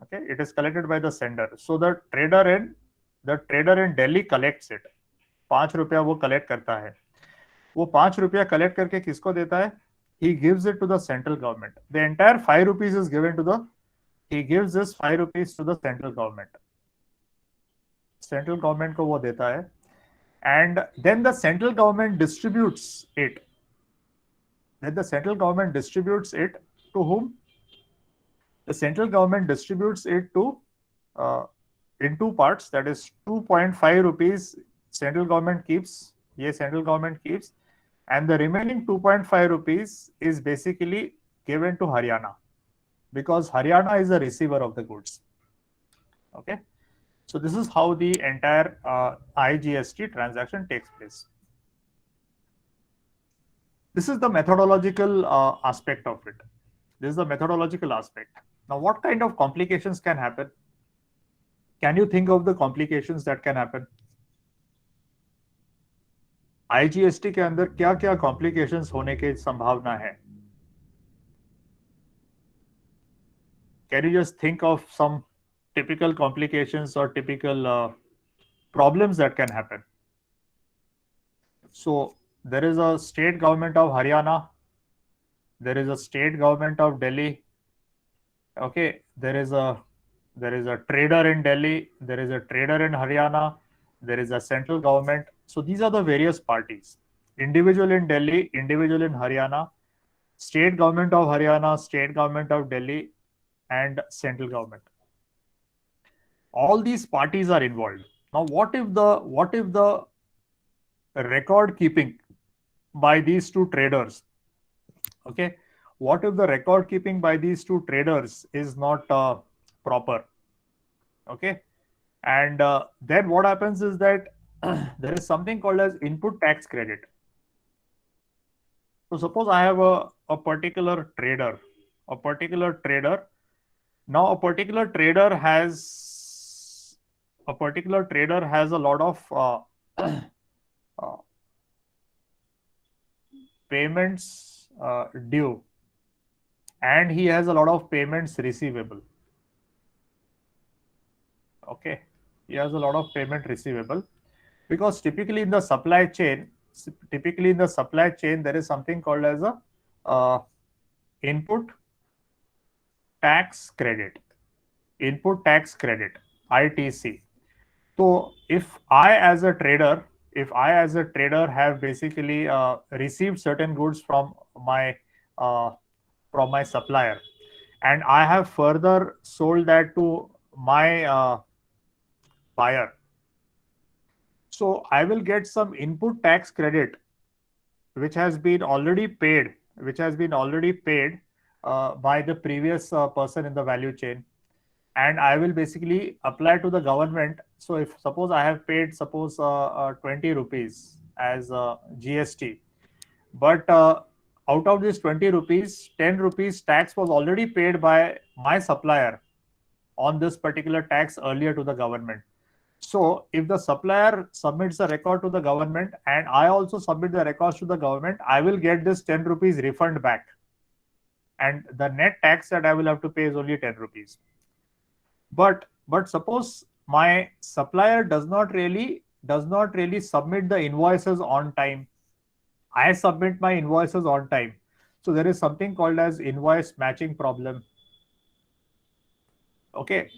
Okay, it is collected by the sender. So the trader in Delhi collects it. 5 रुपया वो collect करता है. वो 5 रुपया collect करके किसको देता है? He gives it to the central government. The entire 5 rupees is given to the. He gives this 5 rupees to the central government. Central government को वो देता है, and then the central government distributes it. Then the central government distributes it to whom? The central government distributes it to in two parts. That is 2.5 rupees central government keeps. Yes, central government keeps, and the remaining 2.5 rupees is basically given to Haryana because Haryana is the receiver of the goods. Okay, so this is how the entire IGST transaction takes place. This is the methodological aspect of it. This is the methodological aspect. Now, what kind of complications can happen? Can you think of the complications that can happen? IGST के अंदर क्या क्या complications होने की संभावना है? Can you just think of some typical complications or typical problems that can happen? So there is a state government of Haryana, there is a state government of Delhi. Okay, there is a trader in Delhi, there is a trader in Haryana, there is a central government. So these are the various parties: individual in Delhi, individual in Haryana, state government of Haryana, state government of Delhi, and central government. All these parties are involved. Now, what if the record keeping by these two traders? Okay, what if the record keeping by these two traders is not proper? Okay, and then what happens is that there is something called as input tax credit. So suppose I have a particular trader. Now a particular trader has a lot of payments due, and he has a lot of payments receivable. Okay, he has a lot of payment receivable because typically in the supply chain there is something called as a input tax credit, ITC. So if I as a trader have basically received certain goods from my supplier, and I have further sold that to my buyer, So I will get some input tax credit, which has been already paid, by the previous person in the value chain, and I will basically apply to the government. So if suppose I have paid 20 rupees as GST, but out of this 20 rupees, 10 rupees tax was already paid by my supplier on this particular tax earlier to the government. So if the supplier submits a record to the government and I also submit the records to the government, I will get this 10 rupees refund back. And the net tax that I will have to pay is only 10 rupees. But suppose my supplier does not really submit the invoices on time. I submit my invoices on time. So there is something called as invoice matching problem. Okay.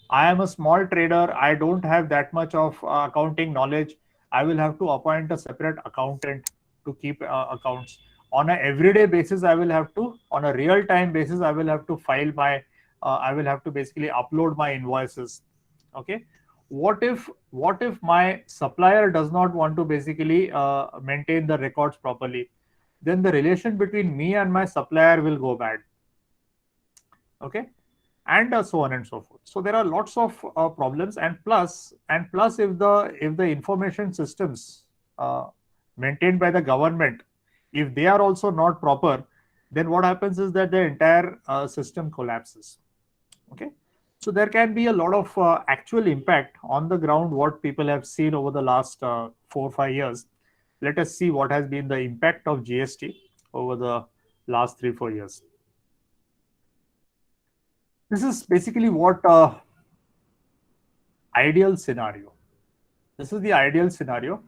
I am a small trader. I don't have that much of accounting knowledge. I will have to appoint a separate accountant to keep accounts. On a everyday basis, I will have to, on a real time basis, I will have to file my, I will have to basically upload my invoices. Okay. What if my supplier does not want to basically maintain the records properly? Then the relation between me and my supplier will go bad. Okay. And so on and so forth. So there are lots of problems, and plus if the information systems maintained by the government, if they are also not proper, then what happens is that the entire system collapses. Okay. So there can be a lot of actual impact on the ground, what people have seen over the last 4 or 5 years. Let us see what has been the impact of GST over the last 3 or 4 years. This is basically what ideal scenario. This is the ideal scenario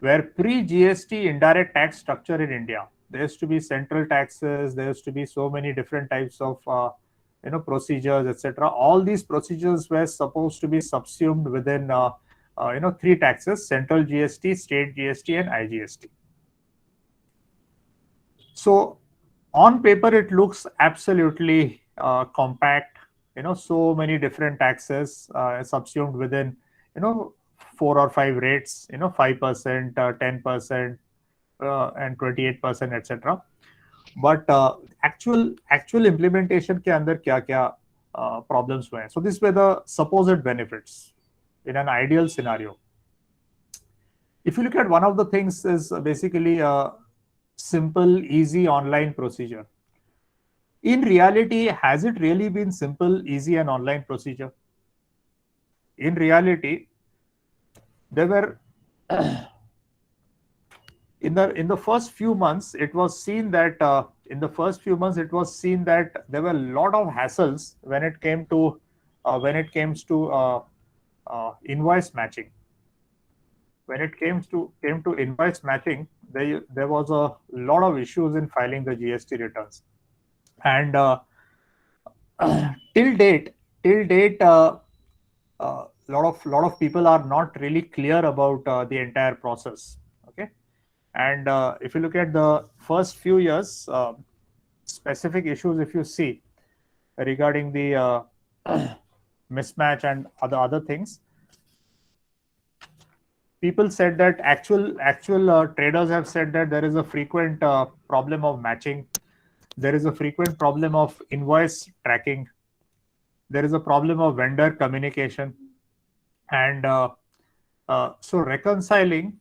where pre-GST indirect tax structure in India. There used to be central taxes. There used to be so many different types of procedures, etc. All these procedures were supposed to be subsumed within 3 taxes: central GST, state GST, and IGST. So on paper, it looks absolutely compact. So many different taxes subsumed within 4 or 5 rates, 5%, 10%, and 28%, etc. But actual implementation के अंदर क्या problems हुए हैं. So these were the supposed benefits in an ideal scenario. If you look at, one of the things is basically a simple, easy online procedure. In reality, has it really been simple, easy, and online procedure? In reality, there were in the first few months, it was seen that there were a lot of hassles when it came to invoice matching. When it came to invoice matching, there was a lot of issues in filing the GST returns, and till date, lot of people are not really clear about the entire process. Okay, and if you look at the first few years, specific issues, if you see regarding the mismatch and other things, people said that actual traders have said that there is a frequent problem of matching. There is a frequent problem of invoice tracking. There is a problem of vendor communication. And so reconciling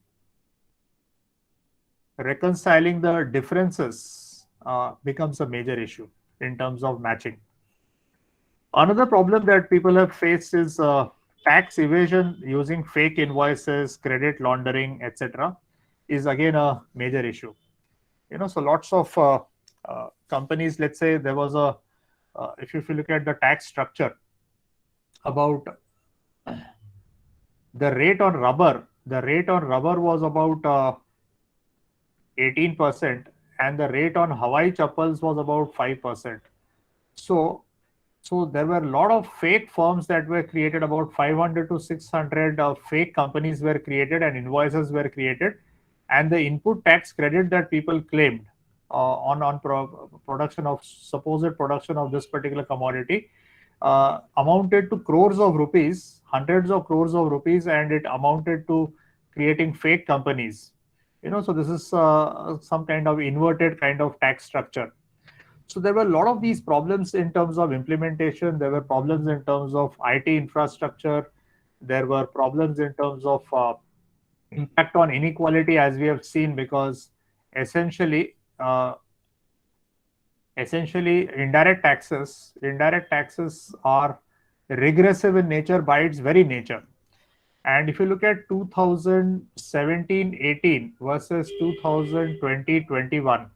the differences becomes a major issue in terms of matching. Another problem that people have faced is tax evasion using fake invoices, credit laundering, etc. is again a major issue. So lots of companies, let's say there was a, if you look at the tax structure, about the rate on rubber was about 18%, and the rate on Hawaii chappals was about 5%. So there were a lot of fake firms that were created. About 500 to 600 fake companies were created and invoices were created, and the input tax credit that people claimed on production of supposed production of this particular commodity amounted to crores of rupees, hundreds of crores of rupees, and it amounted to creating fake companies. So this is some kind of inverted kind of tax structure. So there were a lot of these problems in terms of implementation. There were problems in terms of IT infrastructure. There were problems in terms of impact on inequality, as we have seen, because essentially, indirect taxes are regressive in nature by its very nature. And if you look at 2017-18 versus 2020-21,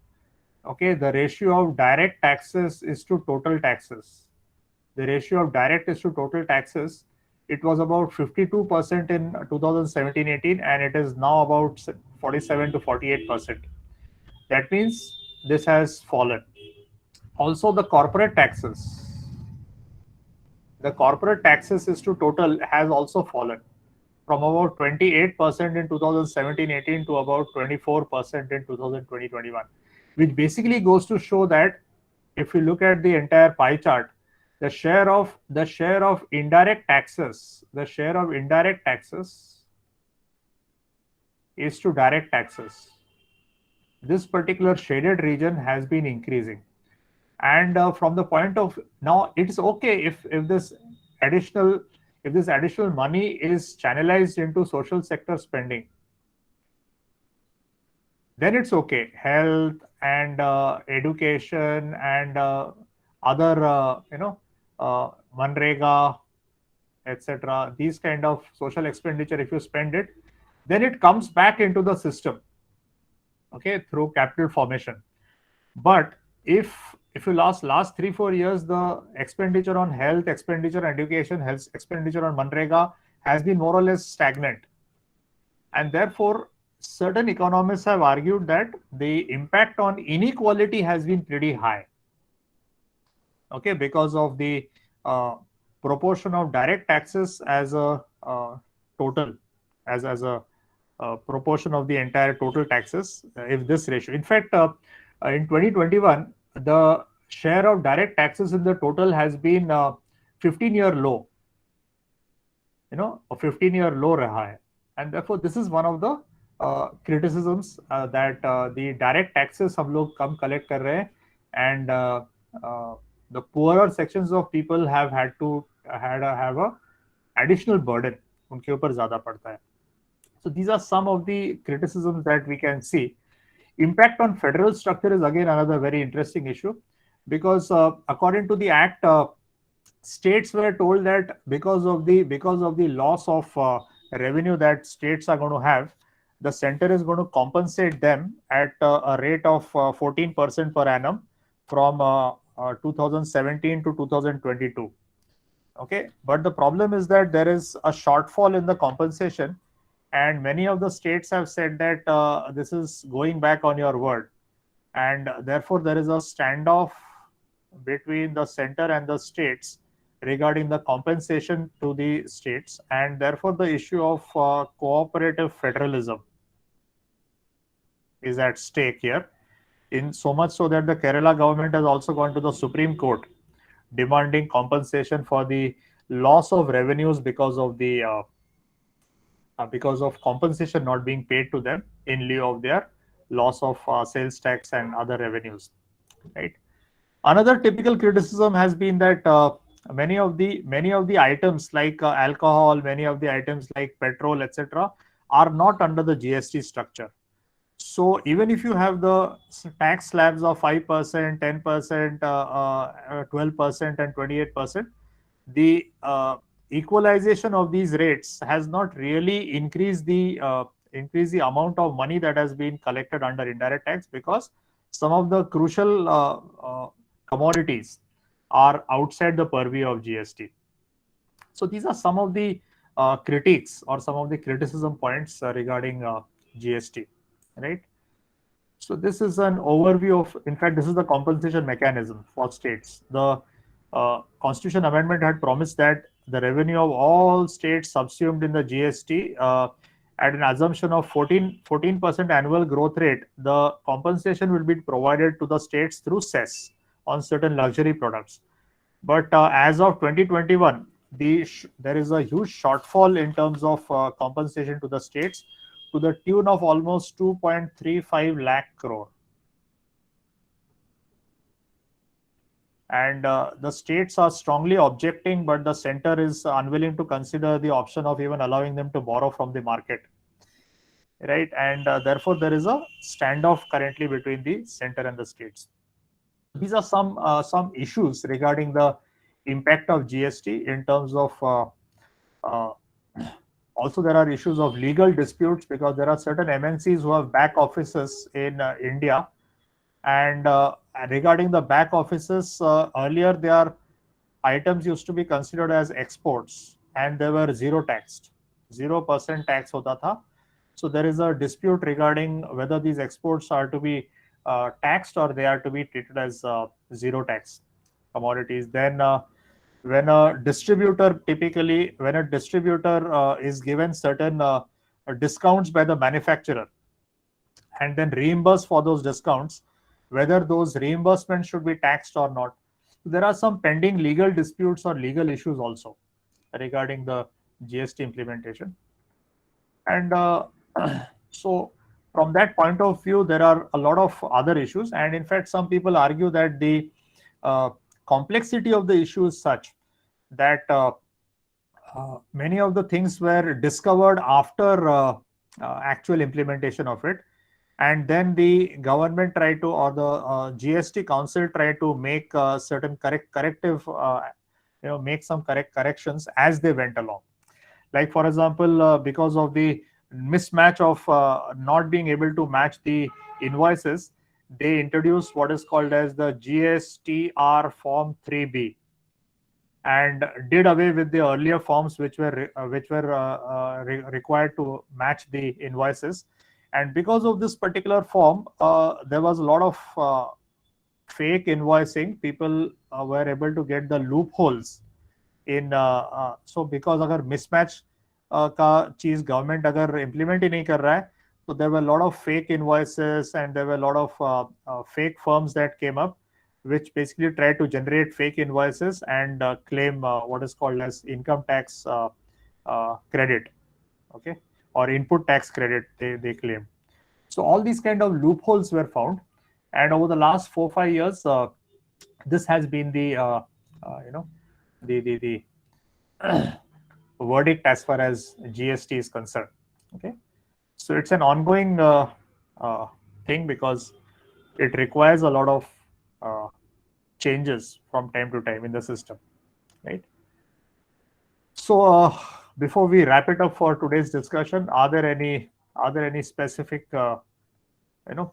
okay, the ratio of direct taxes is to total taxes. The ratio of direct is to total taxes. It was about 52% in 2017-18, and it is now about 47 to 48%. That means this has fallen. Also, the corporate taxes is to total has also fallen from about 28% in 2017-18 to about 24% in 2020-21, which basically goes to show that if you look at the entire pie chart, the share of indirect taxes is to direct taxes. This particular shaded region has been increasing. And from the point of now, it's okay if this additional money is channelized into social sector spending, then it's okay. Health and education and other Manrega, etc. These kind of social expenditure, if you spend it, then it comes back into the system, okay, through capital formation. But if you last 3-4 years, the expenditure on health, expenditure on education, health expenditure on Manrega has been more or less stagnant, and therefore certain economists have argued that the impact on inequality has been pretty high, okay, because of the proportion of direct taxes as a total, as a proportion of the entire total taxes. If this ratio, in fact, in 2021, the share of direct taxes in the total has been 15-year low. A 15-year low raha hai. And therefore, this is one of the criticisms that the direct taxes hum log kam collect kar rahe hain, and the poorer sections of people have had to have a additional burden. Unke upar zyada padta hai. So these are some of the criticisms that we can see. Impact on federal structure is again another very interesting issue, because according to the act, states were told that because of the loss of revenue that states are going to have, the center is going to compensate them at a rate of 14% per annum from 2017 to 2022. Okay, but the problem is that there is a shortfall in the compensation, and many of the states have said that this is going back on your word, and therefore there is a standoff between the center and the states regarding the compensation to the states, and therefore the issue of cooperative federalism is at stake here, in so much so that the Kerala government has also gone to the Supreme Court demanding compensation for the loss of revenues because of the because of compensation not being paid to them in lieu of their loss of sales tax and other revenues, right? Another typical criticism has been that many of the items like alcohol, many of the items like petrol, etc., are not under the GST structure. So even if you have the tax slabs of 5%, 10%, 12%, and 28%, the equalization of these rates has not really increased the amount of money that has been collected under indirect tax, because some of the crucial commodities are outside the purview of GST. So these are some of the critiques or some of the criticism points regarding GST, right? So this is an overview of, in fact, this is the compensation mechanism for states. The Constitution Amendment had promised that the revenue of all states subsumed in the GST at an assumption of 14% annual growth rate, the compensation will be provided to the states through cess on certain luxury products. But as of 2021, there is a huge shortfall in terms of compensation to the states to the tune of almost 2.35 lakh crore. And the states are strongly objecting, but the center is unwilling to consider the option of even allowing them to borrow from the market. Right, and therefore there is a standoff currently between the center and the states. These are some issues regarding the impact of GST in terms of also there are issues of legal disputes, because there are certain MNCs who have back offices in India, and regarding the back offices, earlier their items used to be considered as exports and they were zero taxed, 0% tax hota tha. So there is a dispute regarding whether these exports are to be taxed or they are to be treated as zero tax commodities. Then when a distributor is given certain discounts by the manufacturer and then reimbursed for those discounts, whether those reimbursements should be taxed or not. There are some pending legal disputes or legal issues also regarding the GST implementation. And so from that point of view, there are a lot of other issues. And in fact, some people argue that the complexity of the issue is such that many of the things were discovered after actual implementation of it. And then the government tried to, or the GST council tried to make certain corrective, make some corrections as they went along. Like for example, because of the mismatch of not being able to match the invoices, they introduced what is called as the GSTR Form 3B, and did away with the earlier forms which were required to match the invoices. And because of this particular form, there was a lot of fake invoicing. People were able to get the loopholes in. So because agar mismatch का चीज government अगर implement ही नहीं कर रहा है, so there were a lot of fake invoices and there were a lot of fake firms that came up, which basically tried to generate fake invoices and claim what is called as income tax credit, okay, or input tax credit they claim. So all these kind of loopholes were found, and over the last 4-5 years, this has been the the verdict as far as GST is concerned. Okay, so it's an ongoing thing because it requires a lot of changes from time to time in the system, right? So before we wrap it up for today's discussion, are there any specific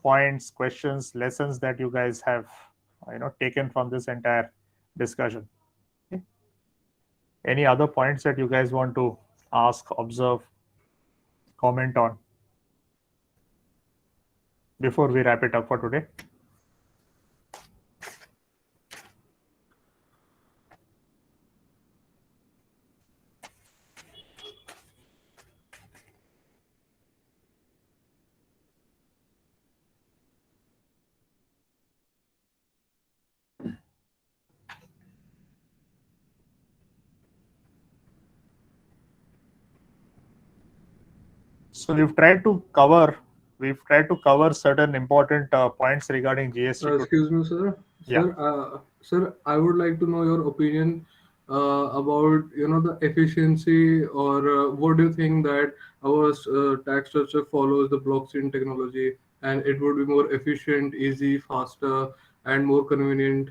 points, questions, lessons that you guys have taken from this entire discussion? Okay. Any other points that you guys want to ask, observe, comment on before we wrap it up for today? So we've tried to cover certain important points regarding GST. Excuse me, sir. Yeah. Sir, I would like to know your opinion about the efficiency, or what do you think that our tax structure follows the blockchain technology and it would be more efficient, easy, faster, and more convenient?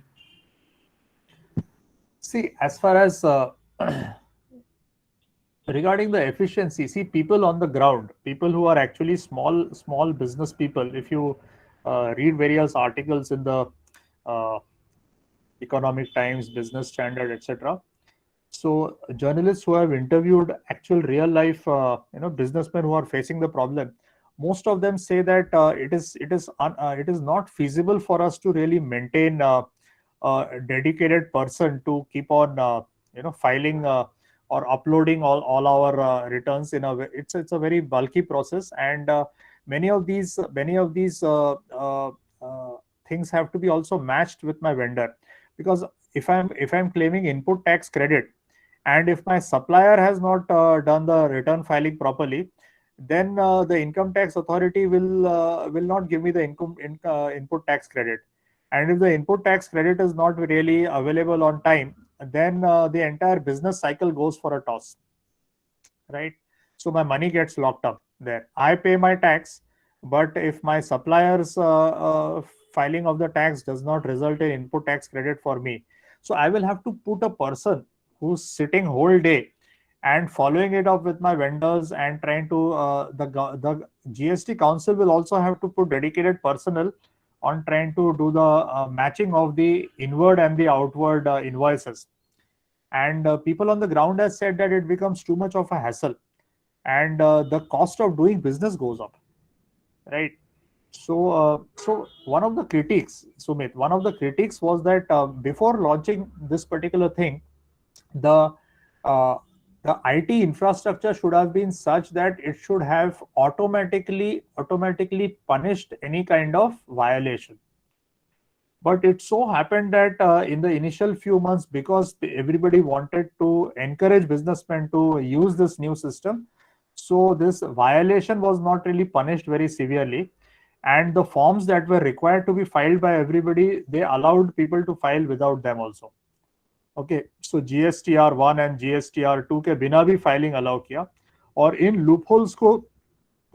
See, as far as regarding the efficiency, see, people on the ground, people who are actually small business people, if you read various articles in the Economic Times, Business Standard, etc. So journalists who have interviewed actual real life businessmen who are facing the problem, most of them say that it is not feasible for us to really maintain a dedicated person to keep on filing or uploading all our returns in a way. It's a very bulky process, and many of these things have to be also matched with my vendor, because if I'm claiming input tax credit, and if my supplier has not done the return filing properly, then the income tax authority will not give me the input tax credit. And if the input tax credit is not really available on time, then the entire business cycle goes for a toss, right? So my money gets locked up there. I pay my tax, but if my supplier's filing of the tax does not result in input tax credit for me, so I will have to put a person who's sitting whole day and following it up with my vendors and trying to the GST council will also have to put dedicated personnel on trying to do the matching of the inward and the outward invoices. And people on the ground has said that it becomes too much of a hassle, and the cost of doing business goes up, right? So one of the critiques, Sumit, one of the critiques was that before launching this particular thing, the uh, the IT infrastructure should have been such that it should have automatically punished any kind of violation. But it so happened that in the initial few months, because everybody wanted to encourage businessmen to use this new system, so this violation was not really punished very severely. And the forms that were required to be filed by everybody, they allowed people to file without them also. Okay, so GSTR1 and GSTR2 के बिना भी filing allow किया, और इन loopholes को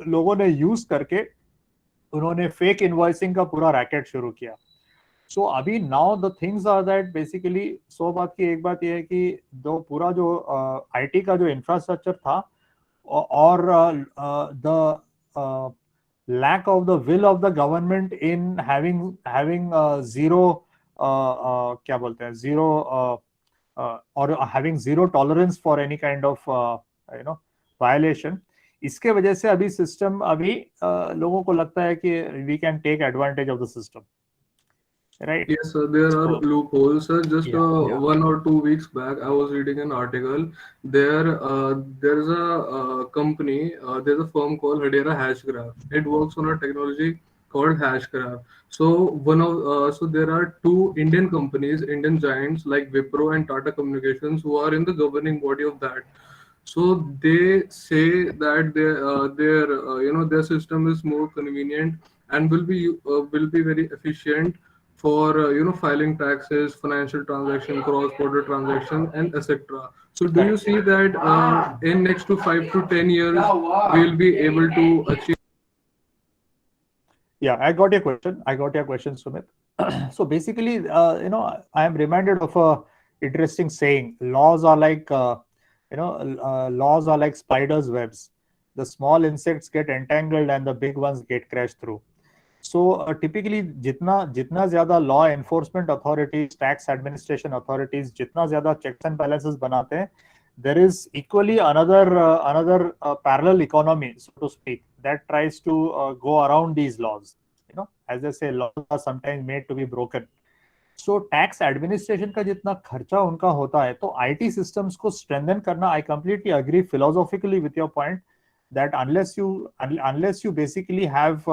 लोगों ने use करके उन्होंने फेक इनवॉइसिंग का पूरा रैकेट शुरू किया. सो अभी now the things are that basically 100 बात की एक बात यह है कि जो पूरा जो आईटी का जो इंफ्रास्ट्रक्चर था और the lack of the will of the government in having zero क्या बोलते हैं zero or having zero tolerance for any kind of violation, इसके वजह से अभी सिस्टम अभी लोगों को लगता है कि we can take advantage of the system, right? Yes, sir, there are loopholes, sir. Just Yeah. 1 or 2 weeks back, I was reading an article. There's a company, there's a firm called Hedera Hashgraph. It works on a technology called Hashgraph. So so there are two Indian companies, Indian giants like Wipro and Tata Communications, who are in the governing body of that. So they say that their system is more convenient and will be very efficient for filing taxes, financial transaction, cross-border transaction, and etc. So do you see that in next to 5 to 10 years we'll be able to achieve? Yeah, I got your question, Sumit. So basically, I am reminded of a interesting saying: laws are like laws are like spiders' webs. The small insects get entangled and the big ones get crashed through. So typically जितना ज़्यादा law enforcement authorities, tax administration authorities जितना ज़्यादा checks and balances बनाते हैं, there is equally another parallel economy, so to speak, that tries to go around these laws. As they say, laws are sometimes made to be broken. So tax administration का जितना खर्चा उनका होता है, तो IT systems को strengthen करना, I completely agree philosophically with your point that unless you basically have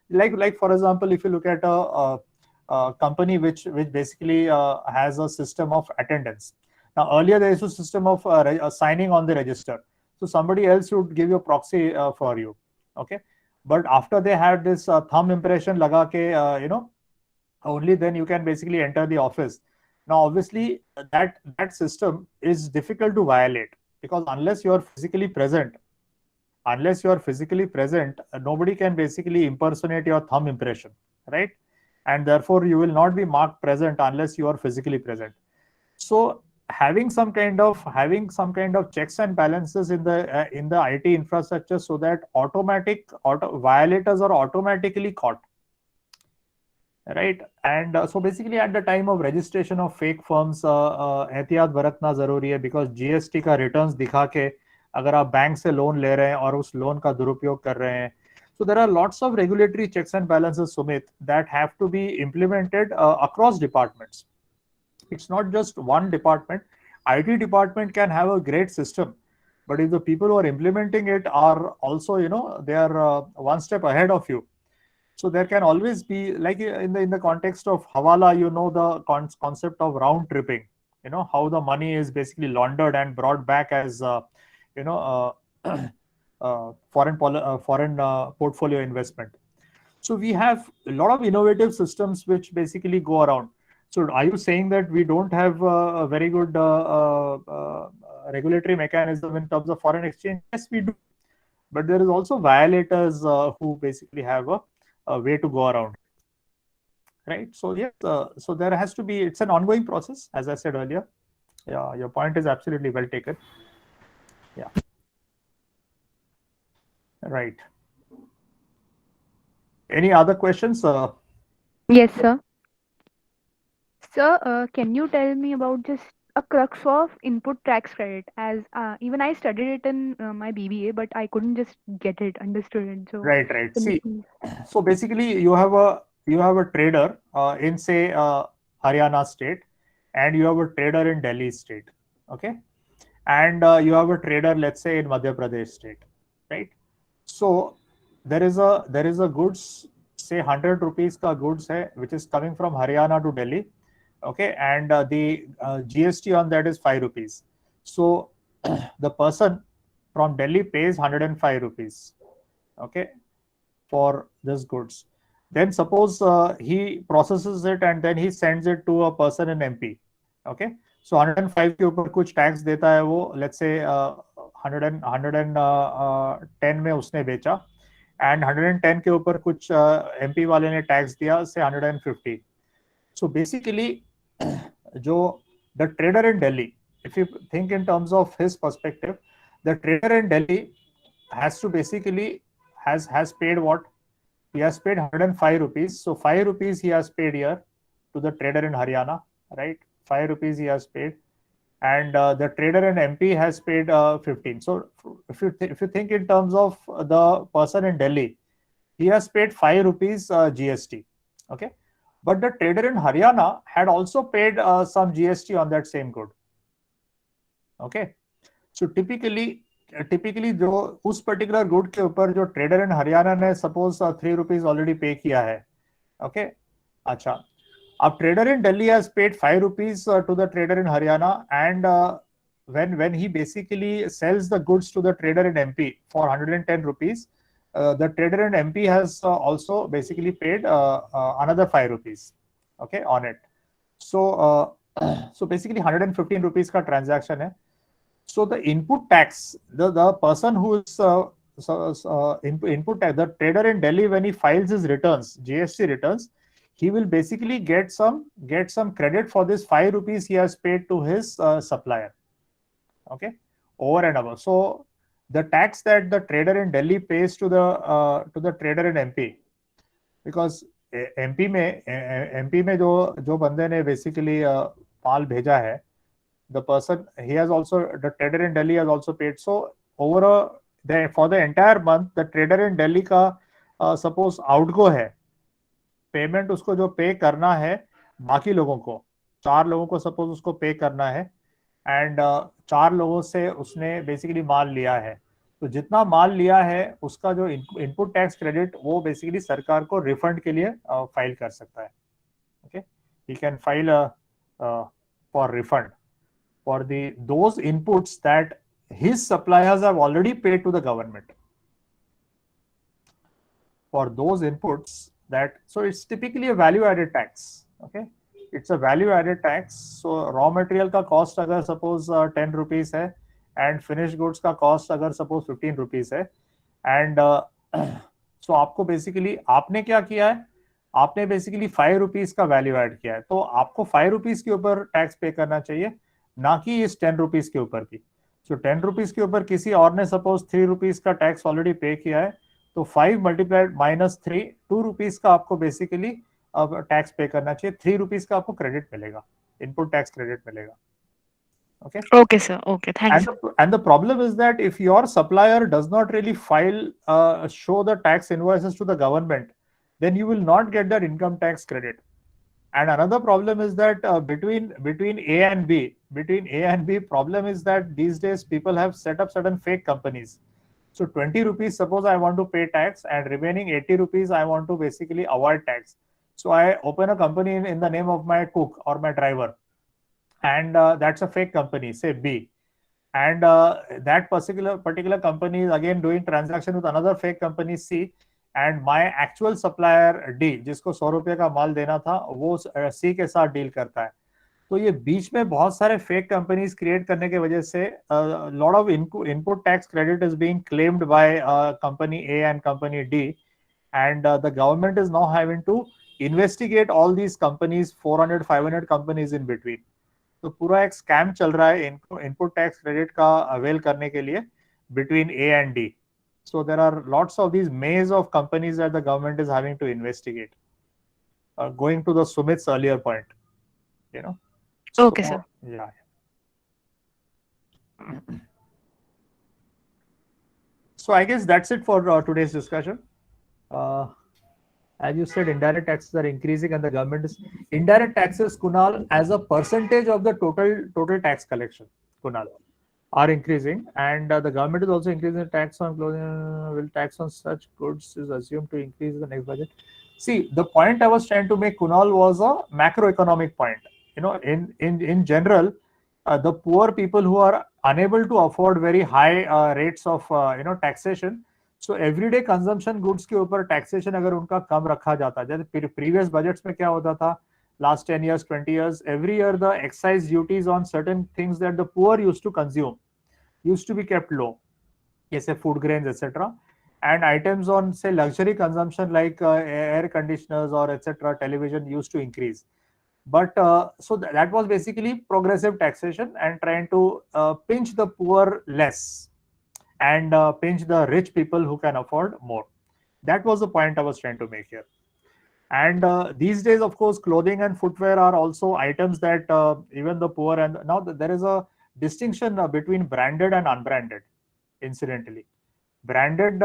like for example, if you look at a company which basically has a system of attendance. Now earlier there is a system of signing on the register, so somebody else would give you a proxy for you, okay? But after they had this thumb impression laga ke only then you can basically enter the office. Now obviously that system is difficult to violate, because unless you are physically present, nobody can basically impersonate your thumb impression, right? And therefore you will not be marked present unless you are physically present. So having some kind of checks and balances in the IT infrastructure, so that violators are automatically caught, right? And so basically at the time of registration of fake firms, एहतियात बरतना जरूरी है, because GST का returns दिखा के अगर आप bank से लोन ले रहे हैं और उस लोन का दुरुपयोग कर रहे हैं, so there are lots of regulatory checks and balances, Sumit, that have to be implemented across departments. It's not just one department. IT department can have a great system, but if the people who are implementing it are also, they are one step ahead of you. So there can always be, like in the context of Hawala, the concept of round tripping, how the money is basically laundered and brought back as foreign portfolio investment. So we have a lot of innovative systems which basically go around. So are you saying that we don't have a very good regulatory mechanism in terms of foreign exchange? Yes, we do. But there is also violators who basically have a way to go around. Right. So yes, so there has to be, it's an ongoing process, as I said earlier. Yeah, your point is absolutely well taken. Yeah. Right. Any other questions? Yes, sir. Sir, can you tell me about just a crux of input tax credit? As even I studied it in my BBA, but I couldn't just get it, understood it. So, Right. can you See, please- so basically you have a trader in say Haryana state, and you have a trader in Delhi state. Okay. And you have a trader, let's say, in Madhya Pradesh state, right? So there is a goods, say 100 rupees ka goods hai, which is coming from Haryana to Delhi, okay, and the GST on that is 5 rupees. So the person from Delhi pays 105 rupees, okay, for this goods. Then suppose he processes it and then he sends it to a person in MP, okay. So 105 के ऊपर कुछ tax देता है वो, let's say 110 में उसने बेचा, and 110 के ऊपर कुछ MP वाले ने टैक्स दिया, say 150. So basically, जो the trader in Delhi, if you think in terms of his perspective, the trader in Delhi has to basically has paid what? He has paid 105 rupees. So 5 rupees he has paid here to the trader in Haryana, right? 5 rupees he has paid, and the trader in MP has paid 15. So if you think in terms of the person in Delhi, he has paid 5 rupees GST, okay. But the trader in Haryana had also paid some GST on that same good, okay. So typically जो उस particular good के ऊपर जो trader इन हरियाणा ने suppose 3 rupees already पे किया है, okay, अच्छा, अब trader in Delhi has paid 5 rupees to the trader in Haryana, and when he basically sells the goods to the trader in MP for 110 rupees, the trader in MP has also basically paid another 5 rupees, okay, on it. So so basically 115 rupees का transaction है. So the input tax, the person who is input tax, the trader in Delhi, when he files his returns, GST returns, he will basically get some credit for this 5 rupees he has paid to his supplier, okay, over and above. So the tax that the trader in Delhi pays to the trader in MP, because MP में जो बंदे ने basically माल भेजा है, the person, he has also, the trader in Delhi has also paid. So over for the entire month, the trader in Delhi का suppose outgo है, payment उसको जो पे करना है बाकी लोगों को, 4 लोगों को सपोज उसको पे करना है, एंड 4 लोगों से उसने बेसिकली माल लिया है, तो जितना माल लिया है उसका जो इनपुट टैक्स क्रेडिट वो बेसिकली सरकार को रिफंड के लिए फाइल कर सकता है, okay, he can file for refund for those inputs that his suppliers have already paid to the government. For those inputs that, so it's typically a value added tax, okay, it's a value added tax. So raw material का cost अगर suppose 10 rupees है, and finished goods का cost अगर suppose 15 rupees है, and so आपको basically आपने क्या किया है, आपने बेसिकली 5 रुपीज का वैल्यू ऐड किया है, तो आपको 5 रुपीज के ऊपर टैक्स पे करना चाहिए, ना कि इस 10 रुपीज के ऊपर की. सो 10 रुपीज के ऊपर किसी और ने सपोज 3 रुपीज का टैक्स ऑलरेडी पे किया है, तो 5 मल्टीप्लाइड माइनस 3, 2 रुपीज का आपको बेसिकली अब टैक्स पे करना चाहिए, 3 रुपीज का आपको क्रेडिट मिलेगा, इनपुट टैक्स क्रेडिट मिलेगा. Okay. Okay, sir. Okay, thanks. And the problem is that if your supplier does not really file, show the tax invoices to the government, then you will not get that income tax credit. And another problem is that between A and B, problem is that these days people have set up certain fake companies. So 20 rupees, suppose I want to pay tax, and remaining 80 rupees I want to basically avoid tax. So I open a company in the name of my cook or my driver, and that's a fake company, say B. and that particular company is again doing transaction with another fake company C, and my actual supplier D, जिसको 100 रुपये का माल देना था, वो C के साथ deal करता है. तो ये बीच में बहुत सारे फेक कंपनीज क्रिएट करने की वजह से lot of input tax credit is being claimed by company A and company D, and the government is now having to investigate all these companies, 400-500 companies in between. तो पूरा एक scam चल रहा है इनपुट टैक्स क्रेडिट का avail करने के लिए between A and D. So there are lots of these maze of companies that the government is having to investigate. Going to the Sumit's earlier point, you know. Okay, sir. Yeah. So I guess that's it for today's discussion. As you said, indirect taxes are increasing, and the government is indirect taxes, Kunal, as a percentage of the total tax collection, Kunal, are increasing, and the government is also increasing the tax on clothing. Will tax on such goods is assumed to increase in the next budget? See, the point I was trying to make, Kunal, was a macroeconomic point. You know, in general, the poor people who are unable to afford very high rates of taxation, so everyday consumption goods के ऊपर taxation अगर उनका कम रखा जाता है, जैसे previous budgets में क्या होता था, last 10 years, 20 years, every year the excise duties on certain things that the poor used to consume used to be kept low, जैसे food grains, etc. And items on, say, luxury consumption like air conditioners or etc., television used to increase. But so that was basically progressive taxation and trying to pinch the poor less and pinch the rich people who can afford more. That was the point I was trying to make here. And these days, of course, clothing and footwear are also items that even the poor, and now there is a distinction between branded and unbranded, incidentally. Branded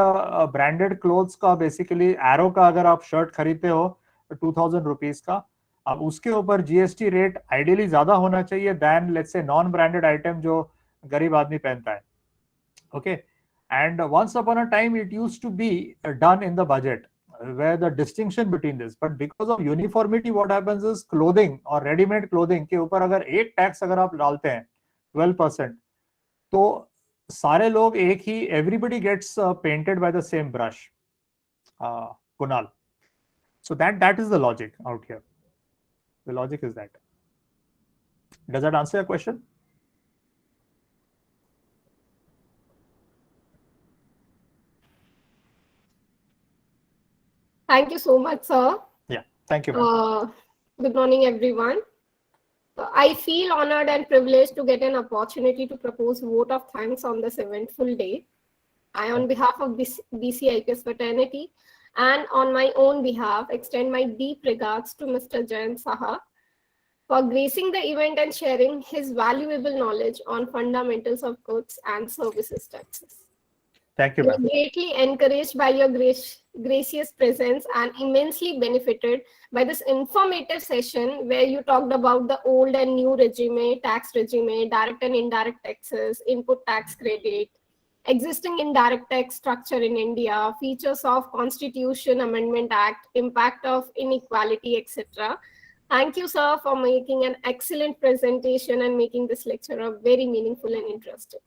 clothes का basically Arrow का अगर आप shirt खरीदते हो 2000 rupees का, अब उसके ऊपर GST रेट आइडियली ज्यादा होना चाहिए than let's say non branded item जो गरीब आदमी पहनता है. Okay, and once upon a time it used to be done in the budget where the distinction between this, but because of uniformity what happens is clothing or ready-made clothing के ऊपर अगर एक tax अगर आप डालते हैं 12%, तो सारे लोग एक ही, everybody gets painted by the same brush, Kunal. So that is the logic out here. The logic is that. Does that answer your question? Thank you so much, sir. Yeah, thank you, ma'am. Good morning, everyone. I feel honored and privileged to get an opportunity to propose vote of thanks on this eventful day. I, on behalf of BCIPS fraternity and on my own behalf, extend my deep regards to Mr. Jayant Saha for gracing the event and sharing his valuable knowledge on fundamentals of goods and services taxes. Thank you, We are ma'am. greatly encouraged by your gracious presence and immensely benefited by this informative session where you talked about the old and new regime, tax regime, direct and indirect taxes, input tax credit, existing indirect tax structure in India, features of Constitution Amendment Act, impact of inequality, etc. Thank you, sir, for making an excellent presentation and making this lecture very meaningful and interesting.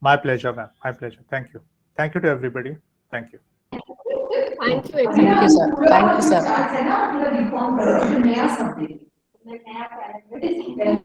My pleasure, ma'am. My pleasure. Thank you. Thank you to everybody. Thank you. Thank you, Thank you, sir. Thank you, sir.